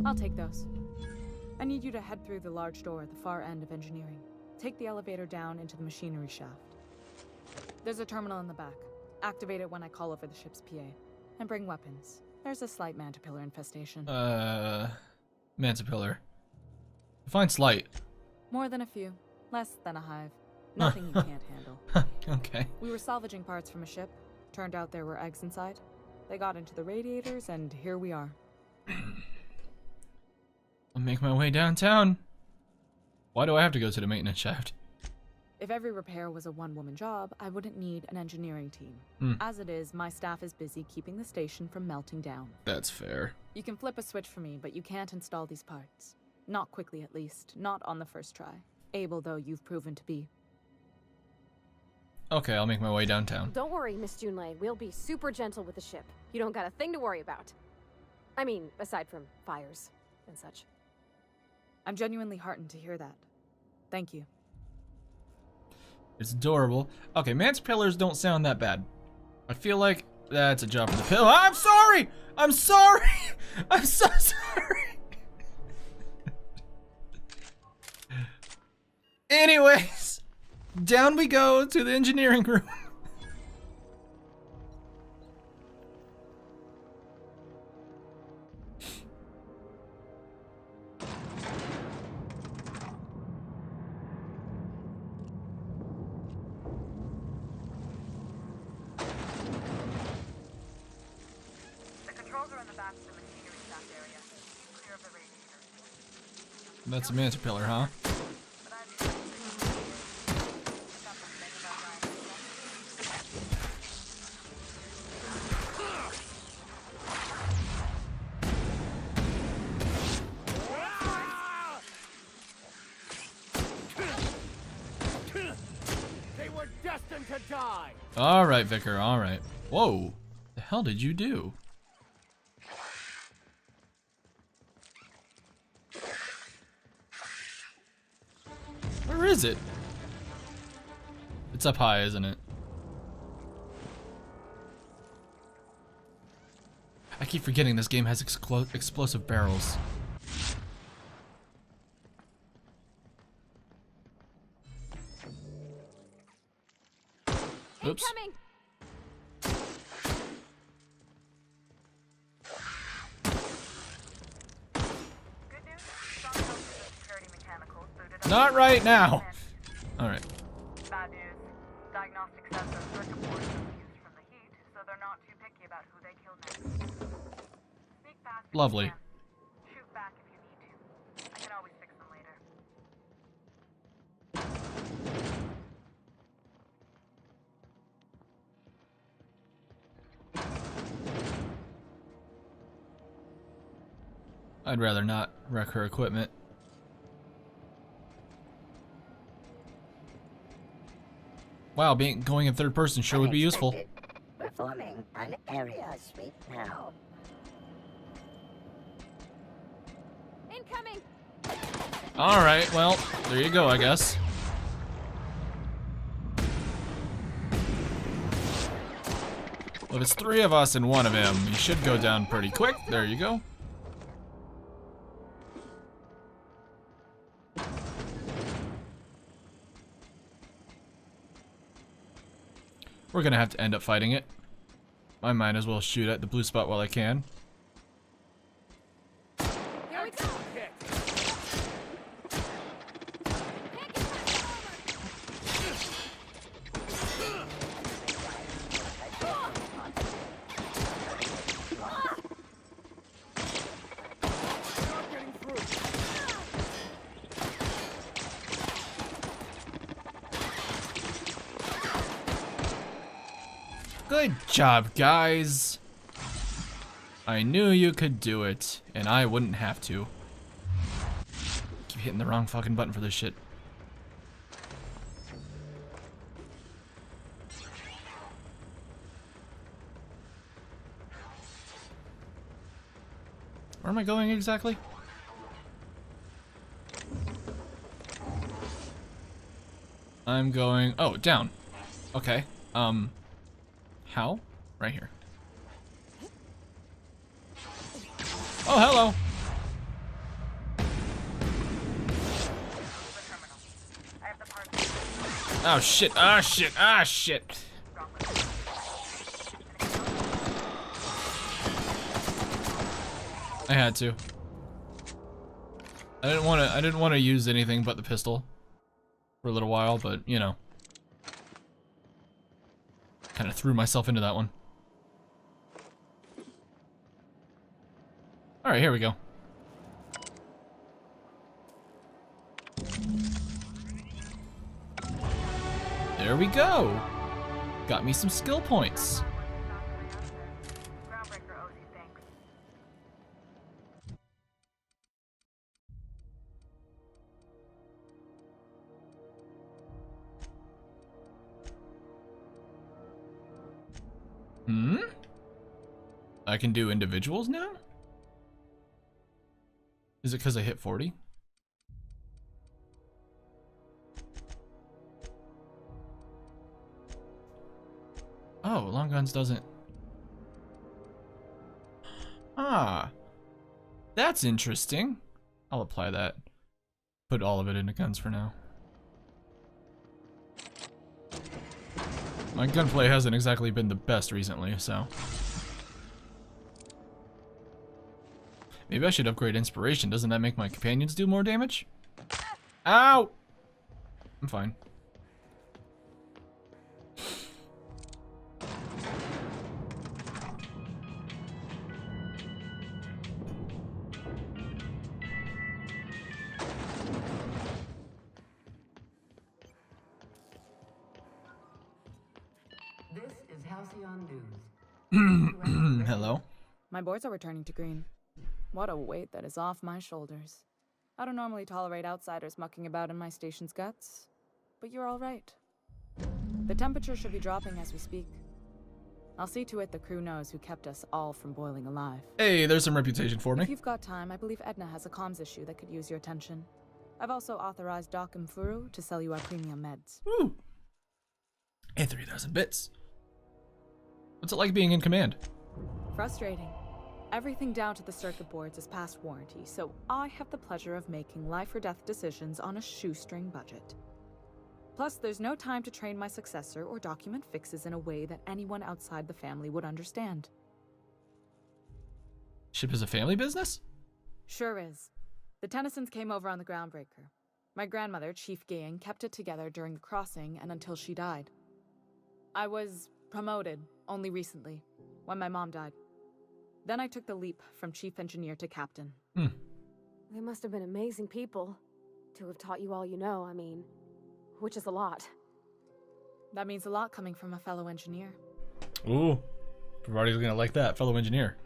I'll take those. I need you to head through the large door at the far end of engineering. Take the elevator down into the machinery shaft. There's a terminal in the back. Activate it when I call over the ship's PA. And bring weapons. There's a slight Mantipillar infestation. Mantipillar. Define slight. More than a few. Less than a hive. Nothing you can't handle. Okay. We were salvaging parts from a ship. Turned out there were eggs inside. They got into the radiators, and here we are. I'll make my way downtown. Why do I have to go to the maintenance shaft? If every repair was a one-woman job, I wouldn't need an engineering team. As it is, my staff is busy keeping the station from melting down. That's fair. You can flip a switch for me, but you can't install these parts. Not quickly, at least. Not on the first try. Able, though, you've proven to be. Okay, I'll make my way downtown. Don't worry, Miss Junlei. We'll be super gentle with the ship. You don't got a thing to worry about. I mean, aside from fires and such. I'm genuinely heartened to hear that. Thank you. It's adorable. Okay, man's pillars don't sound that bad. I feel like that's a job for the pillow. I'm sorry! I'm sorry! I'm so sorry! Anyways, down we go to the engineering room. That's a manta pillar, huh? They were destined to die. All right, Vicar. All right. Whoa. The hell did you do? Where is it? It's up high, isn't it? I keep forgetting this game has explosive barrels. Oops. Incoming. Not right now. All right. Bad news. Diagnostic says those circuit boards are used from the heat, so they're not too picky about who they kill next. Sneak past if you Lovely. can. Shoot back if you need to. I can always fix them later. I'd rather not wreck her equipment. Wow, going in third person sure would be useful. Performing an area sweep now. Incoming. All right, well, there you go, I guess. Well, if it's 3 of us and 1 of him, he should go down pretty quick. There you go. We're gonna have to end up fighting it. I might as well shoot at the blue spot while I can. Here we go. Good job, guys. I knew you could do it, and I wouldn't have to. Keep hitting the wrong fucking button for this shit. Where am I going exactly? I'm going, oh, down. Okay, how? Right here. Oh, hello. Oh shit, ah shit, ah shit. I had to. I didn't want to use anything but the pistol for a little while, but you know. Kind of threw myself into that one. All right, here we go. There we go. Got me some skill points. Groundbreaker owes you thanks. I can do individuals now? Is it because I hit 40? Oh, long guns doesn't. Ah, that's interesting. I'll apply that. Put all of it into guns for now. My gunplay hasn't exactly been the best recently, so. Maybe I should upgrade inspiration. Doesn't that make my companions do more damage? Ow! I'm fine. This is Halcyon News. Hello? My boards are returning to green. What a weight that is off my shoulders. I don't normally tolerate outsiders mucking about in my station's guts, but you're all right. The temperature should be dropping as we speak. I'll see to it the crew knows who kept us all from boiling alive. Hey, there's some reputation for me. If you've got time, I believe Edna has a comms issue that could use your attention. I've also authorized Doc and Furu to sell you our premium meds. Woo! And 3,000 bits. What's it like being in command? Frustrating. Everything down to the circuit boards is past warranty, so I have the pleasure of making life or death decisions on a shoestring budget. Plus, there's no time to train my successor or document fixes in a way that anyone outside the family would understand. Ship is a family business? Sure is. The Tennysons came over on the Groundbreaker. My grandmother, Chief Gaying, kept it together during the crossing and until she died. I was promoted only recently, when my mom died. Then I took the leap from chief engineer to captain. They must have been amazing people to have taught you all you know, I mean, which is a lot. That means a lot coming from a fellow engineer. Ooh, Parvati's gonna like that, fellow engineer.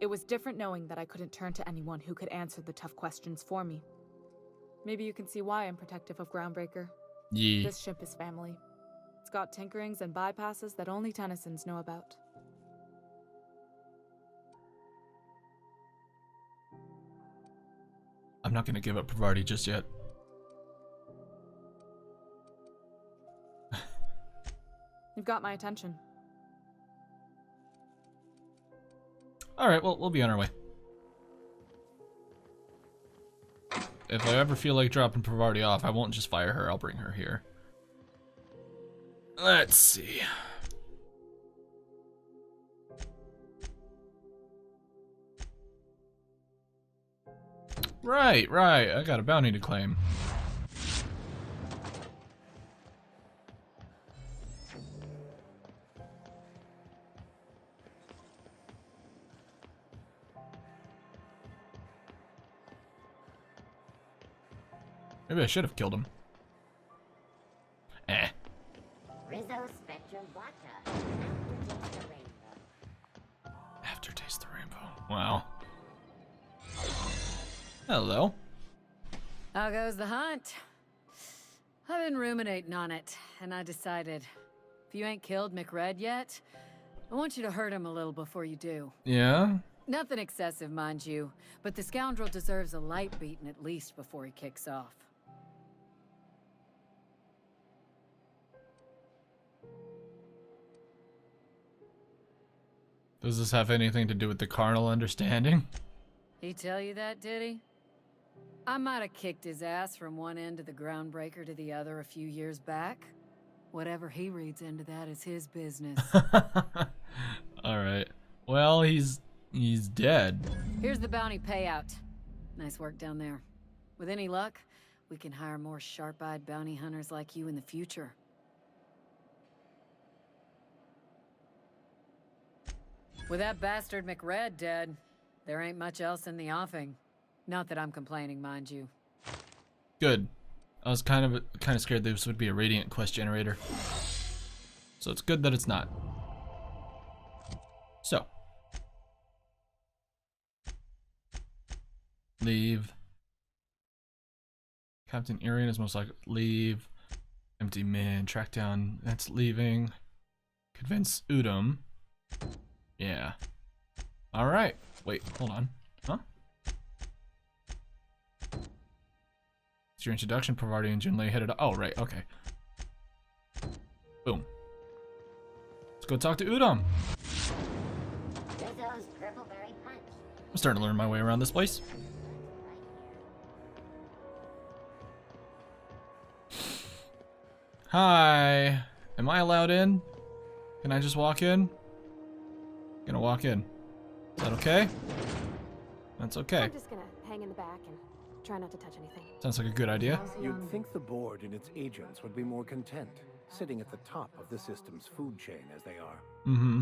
It was different knowing that I couldn't turn to anyone who could answer the tough questions for me. Maybe you can see why I'm protective of Groundbreaker. Yeah. This ship is family. It's got tinkerings and bypasses that only Tennysons know about. I'm not gonna give up Parvati just yet. You've got my attention. Alright, well, we'll be on our way. If I ever feel like dropping Parvati off, I won't just fire her, I'll bring her here. Let's see. Right, I got a bounty to claim. Maybe I should have killed him. Rizzo Spectrum Vodka. Aftertaste the rainbow. Wow. Hello. How goes the hunt? I've been ruminating on it, and I decided, if you ain't killed McRed yet, I want you to hurt him a little before you do. Yeah? Nothing excessive, mind you, but the scoundrel deserves a light beating at least before he kicks off. Does this have anything to do with the carnal understanding? He tell you that, did he? I might have kicked his ass from one end of the Groundbreaker to the other a few years back. Whatever he reads into that is his business. Alright. Well, he's dead. Here's the bounty payout. Nice work down there. With any luck, we can hire more sharp-eyed bounty hunters like you in the future. With that bastard McRed dead, there ain't much else in the offing. Not that I'm complaining, mind you. Good. I was kind of scared this would be a radiant quest generator. So it's good that it's not. So. Leave. Captain Irian is most likely leave. Empty man, track down, that's leaving. Convince Udom. Yeah. Alright. Wait, hold on. Huh? It's your introduction, Parvati and Junlei headed up. Oh, right, okay. Boom. Let's go talk to Udom. I'm starting to learn my way around this place. Hi. Am I allowed in? Can I just walk in? I'm gonna walk in. Is that okay? That's okay. I'm just gonna hang in the back and try not to touch anything. Sounds like a good idea. You'd think the board and its agents would be more content, sitting at the top of the system's food chain as they are. Mm-hmm.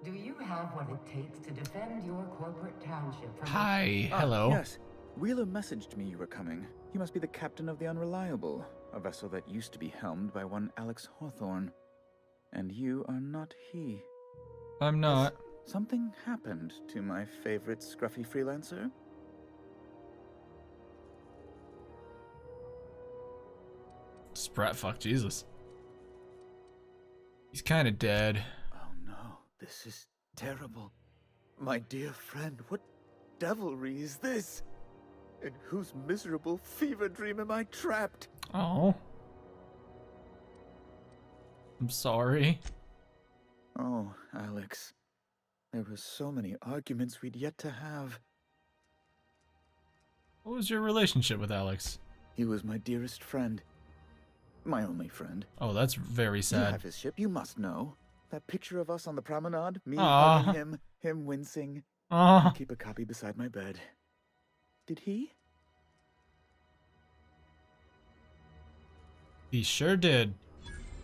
Do you have what it takes to defend your corporate township from... Hi, hello. Yes. Wheeler messaged me you were coming. He must be the captain of the Unreliable, a vessel that used to be helmed by one Alex Hawthorne. And you are not he. I'm not. Something happened to my favorite scruffy freelancer? Sprat fuck Jesus. He's kind of dead. Oh no, this is terrible. My dear friend, what devilry is this? In whose miserable fever dream am I trapped? Oh. I'm sorry. Oh, Alex. There were so many arguments we'd yet to have. What was your relationship with Alex? He was my dearest friend. My only friend. Oh, that's very sad. You have his ship, you must know. That picture of us on the promenade, me Aww. hugging him wincing. Aww. Keep a copy beside my bed. Did he? He sure did.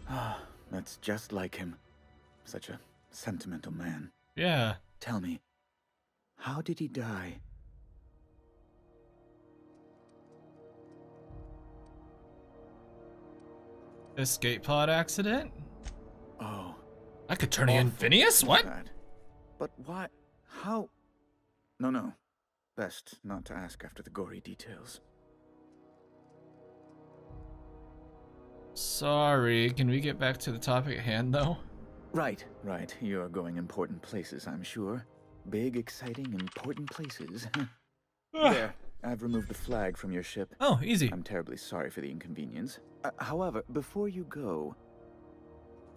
Ah, that's just like him. Such a sentimental man. Yeah. Tell me, how did he die? Escape pod accident? Oh. I could turn in Phineas? What? Bad. But why? How? No. Best not to ask after the gory details. Sorry, can we get back to the topic at hand, though? Right. You're going important places, I'm sure. Big, exciting, important places. There, I've removed the flag from your ship. Oh, easy. I'm terribly sorry for the inconvenience. However, before you go,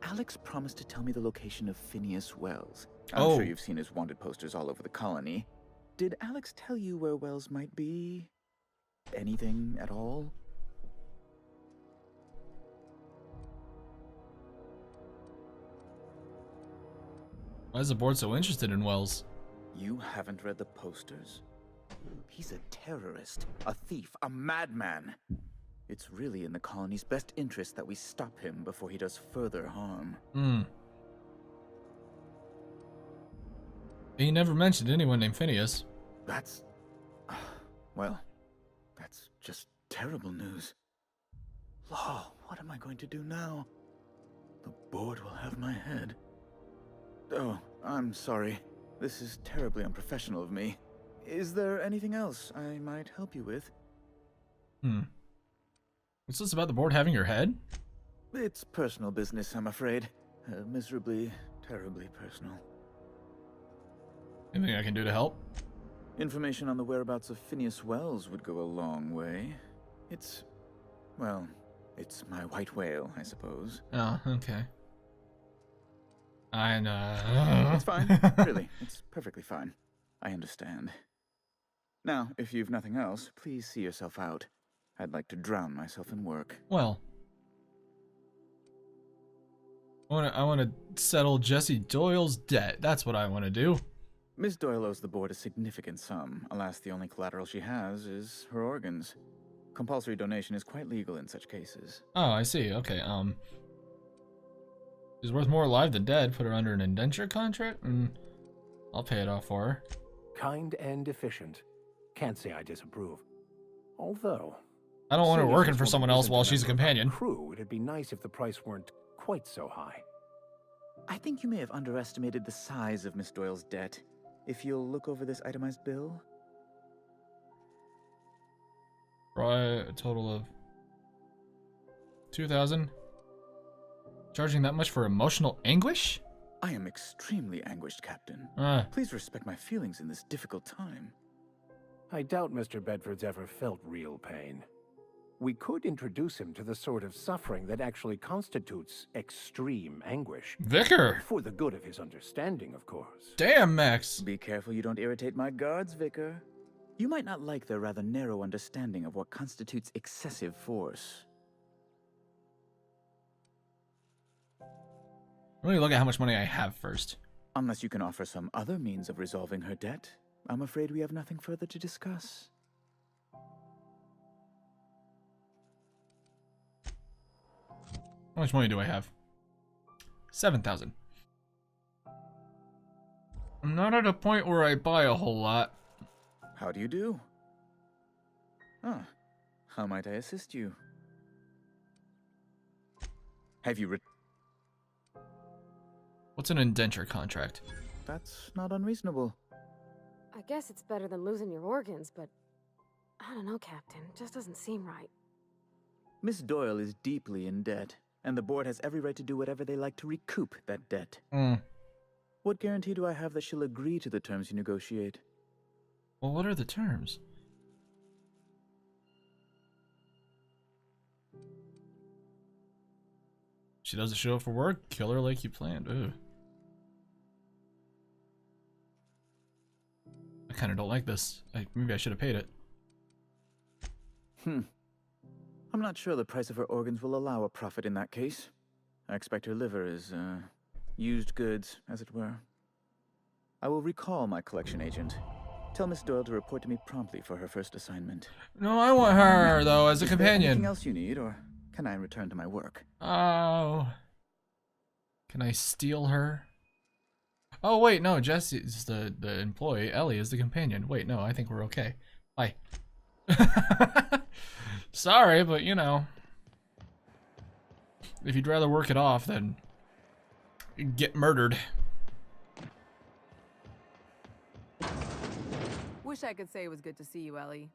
Alex promised to tell me the location of Phineas Wells. I'm sure you've seen his wanted posters all over the colony. Did Alex tell you where Wells might be? Anything at all? Why is the board so interested in Wells? You haven't read the posters? He's a terrorist, a thief, a madman. It's really in the colony's best interest that we stop him before he does further harm. He never mentioned anyone named Phineas. That's... well, that's just terrible news. Law, what am I going to do now? The board will have my head. Oh, I'm sorry. This is terribly unprofessional of me. Is there anything else I might help you with? What's this about the board having your head? It's personal business, I'm afraid. Miserably, terribly personal. Anything I can do to help? Information on the whereabouts of Phineas Wells would go a long way. It's... well, it's my white whale, I suppose. Oh, okay. It's fine. Really, it's perfectly fine. I understand. Now, if you've nothing else, please see yourself out. I'd like to drown myself in work. Well, I want to settle Jesse Doyle's debt. That's what I want to do. Miss Doyle owes the board a significant sum. Alas, the only collateral she has is her organs. Compulsory donation is quite legal in such cases. Oh, I see. Okay, she's worth more alive than dead. Put her under an indenture contract, and I'll pay it off for her. Kind and efficient. Can't say I disapprove. Although... I don't want her seeing as working this for woman someone else isn't while a she's a member of our companion. crew, it'd be nice if the price weren't quite so high. I think you may have underestimated the size of Miss Doyle's debt. If you'll look over this itemized bill. Right, a total of 2,000. Charging that much for emotional anguish? I am extremely anguished, Captain. Please respect my feelings in this difficult time. I doubt Mr. Bedford's ever felt real pain. We could introduce him to the sort of suffering that actually constitutes extreme anguish. Vicar! For the good of his understanding, of course. Damn, Max! Be careful you don't irritate my guards, Vicar. You might not like their rather narrow understanding of what constitutes excessive force. Let me look at how much money I have first. Unless you can offer some other means of resolving her debt, I'm afraid we have nothing further to discuss. How much money do I have? 7,000. I'm not at a point where I buy a whole lot. How do you do? Ah, how might I assist you? Have you What's an indenture contract? That's not unreasonable. I guess it's better than losing your organs, but I don't know, Captain. It just doesn't seem right. Miss Doyle is deeply in debt, and the board has every right to do whatever they like to recoup that debt. What guarantee do I have that she'll agree to the terms you negotiate? Well, what are the terms? She doesn't show up for work, kill her like you planned. Ugh. I kind of don't like this. Maybe I should have paid it. I'm not sure the price of her organs will allow a profit in that case. I expect her liver is, used goods, as it were. I will recall my collection agent. Tell Miss Doyle to report to me promptly for her first assignment. No, I want her, though, as a Is there companion. anything else you need, or can I return to my work? Oh. Can I steal her? Oh, wait, no, Jesse's the employee. Ellie is the companion. Wait, no, I think we're okay. Bye. Sorry, but you know. If you'd rather work it off than get murdered. Wish I could say it was good to see you, Ellie.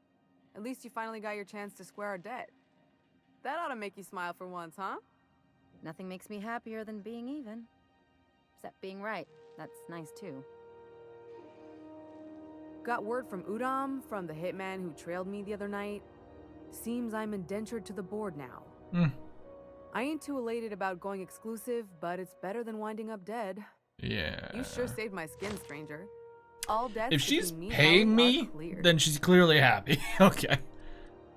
At least you finally got your chance to square our debt. That ought to make you smile for once, huh? Nothing makes me happier than being even. Except being right. That's nice too. Got word from Udom, from the hitman who trailed me the other night. Seems I'm indentured to the board now. I ain't too elated about going exclusive, but it's better than winding up dead. Yeah. You sure saved my skin, stranger. All debts If she's between paying and Ellie me, are cleared. then she's clearly happy. Okay.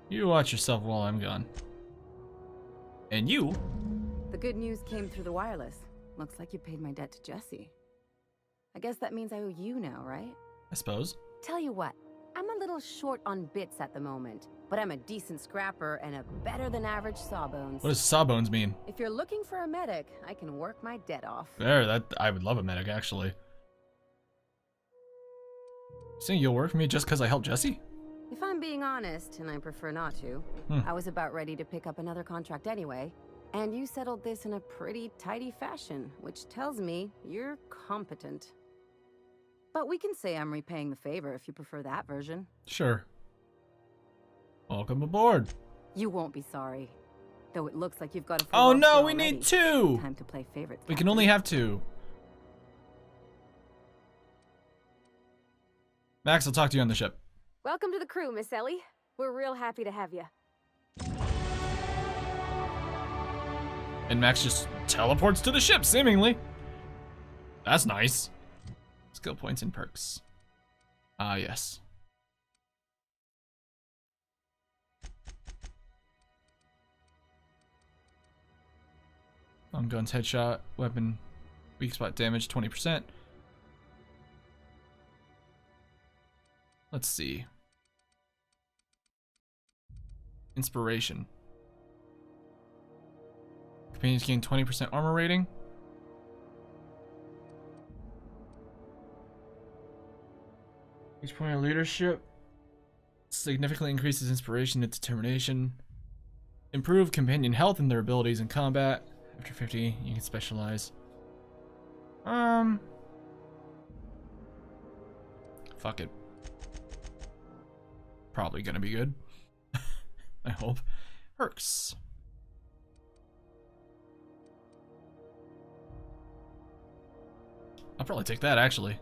You watch yourself while I'm gone. And you? The good news came through the wireless. Looks like you paid my debt to Jesse. I guess that means I owe you now, right? I suppose. Tell you what, I'm a little short on bits at the moment, but I'm a decent scrapper and a better than average sawbones. What does sawbones mean? If you're looking for a medic, I can work my debt off. There, I would love a medic, actually. Saying you'll work for me just because I helped Jesse? If I'm being honest, and I prefer not to, I was about ready to pick up another contract anyway, and you settled this in a pretty tidy fashion, which tells me you're competent. But we can say I'm repaying the favor if you prefer that version. Sure. Welcome aboard. You won't be sorry. Though it looks like you've got a full Oh no, roster we already. need two! Time to play favorites. We can only have two. Max, I'll talk to you on the ship. Welcome to the crew, Miss Ellie. We're real happy to have you. And Max just teleports to the ship, seemingly. That's nice. Skill points and perks. Ah, yes. Long guns, headshot, weapon, weak spot damage, 20%. Let's see. Inspiration. Companions gain 20% armor rating. Each point of leadership. Significantly increases inspiration and determination. Improve companion health and their abilities in combat. After 50, you can specialize. Fuck it. Probably gonna be good. I hope. Perks. I'll probably take that, actually.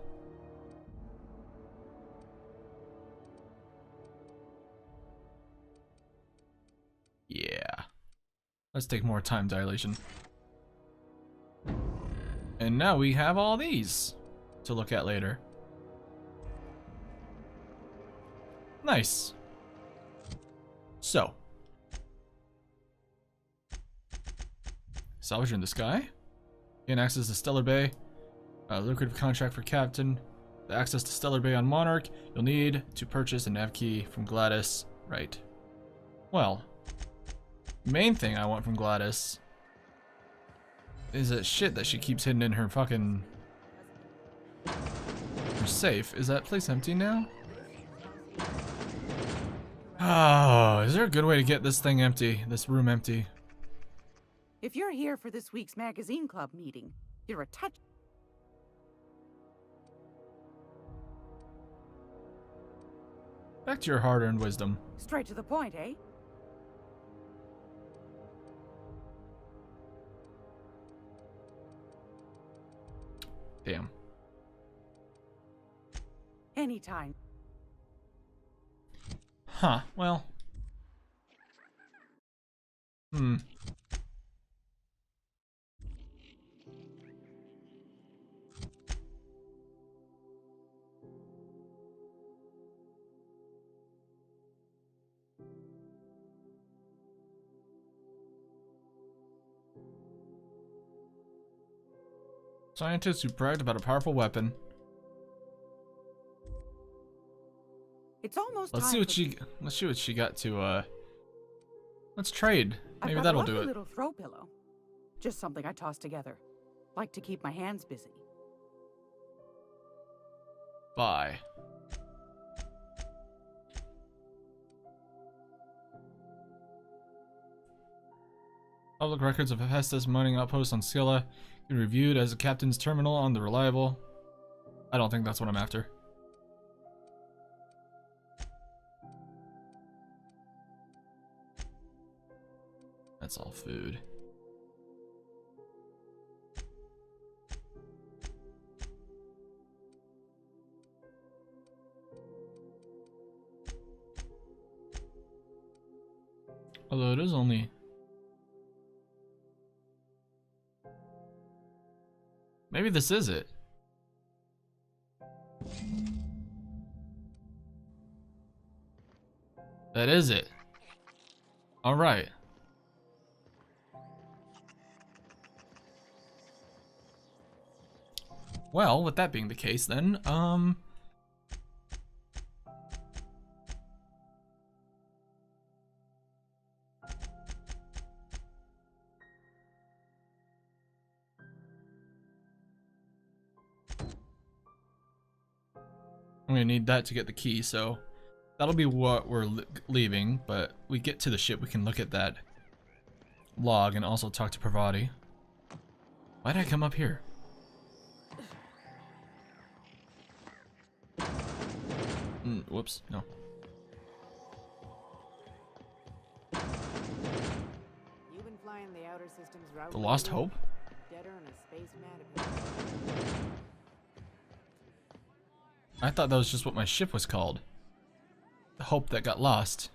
Yeah. Let's take more time dilation. And now we have all these to look at later. Nice. So. Salvager in the sky. Gain access to Stellar Bay. Lucrative contract for Captain. The access to Stellar Bay on Monarch. You'll need to purchase a nav key from GLaDOS. Right. Well. Main thing I want from GLaDOS is that shit that she keeps hidden in her fucking her safe. Is that place empty now? Oh, is there a good way to get this thing empty? This room empty? If you're here for this week's magazine club meeting, you're a touch. Back to your hard-earned wisdom. Straight to the point, eh? Damn. Anytime. Huh, well. Scientists who bragged about a powerful weapon. It's almost Let's time see what she got to let's trade. Maybe that'll do it. Little throw pillow. Just something I toss together. Like to keep my hands busy. Bye. Public records of Hephaestus mining outpost on Scylla. Reviewed as a captain's terminal on the Reliable. I don't think that's what I'm after. That's all food. Although it is only... Maybe this is it. That is it. All right. Well, with that being the case then, I'm gonna need that to get the key, so that'll be what we're leaving, but we get to the ship, we can look at that log and also talk to Parvati. Why did I come up here? Whoops, no. You've been flying the outer systems route. The Lost Hope? Deader in a space mad. I thought that was just what my ship was called. The Hope that got lost.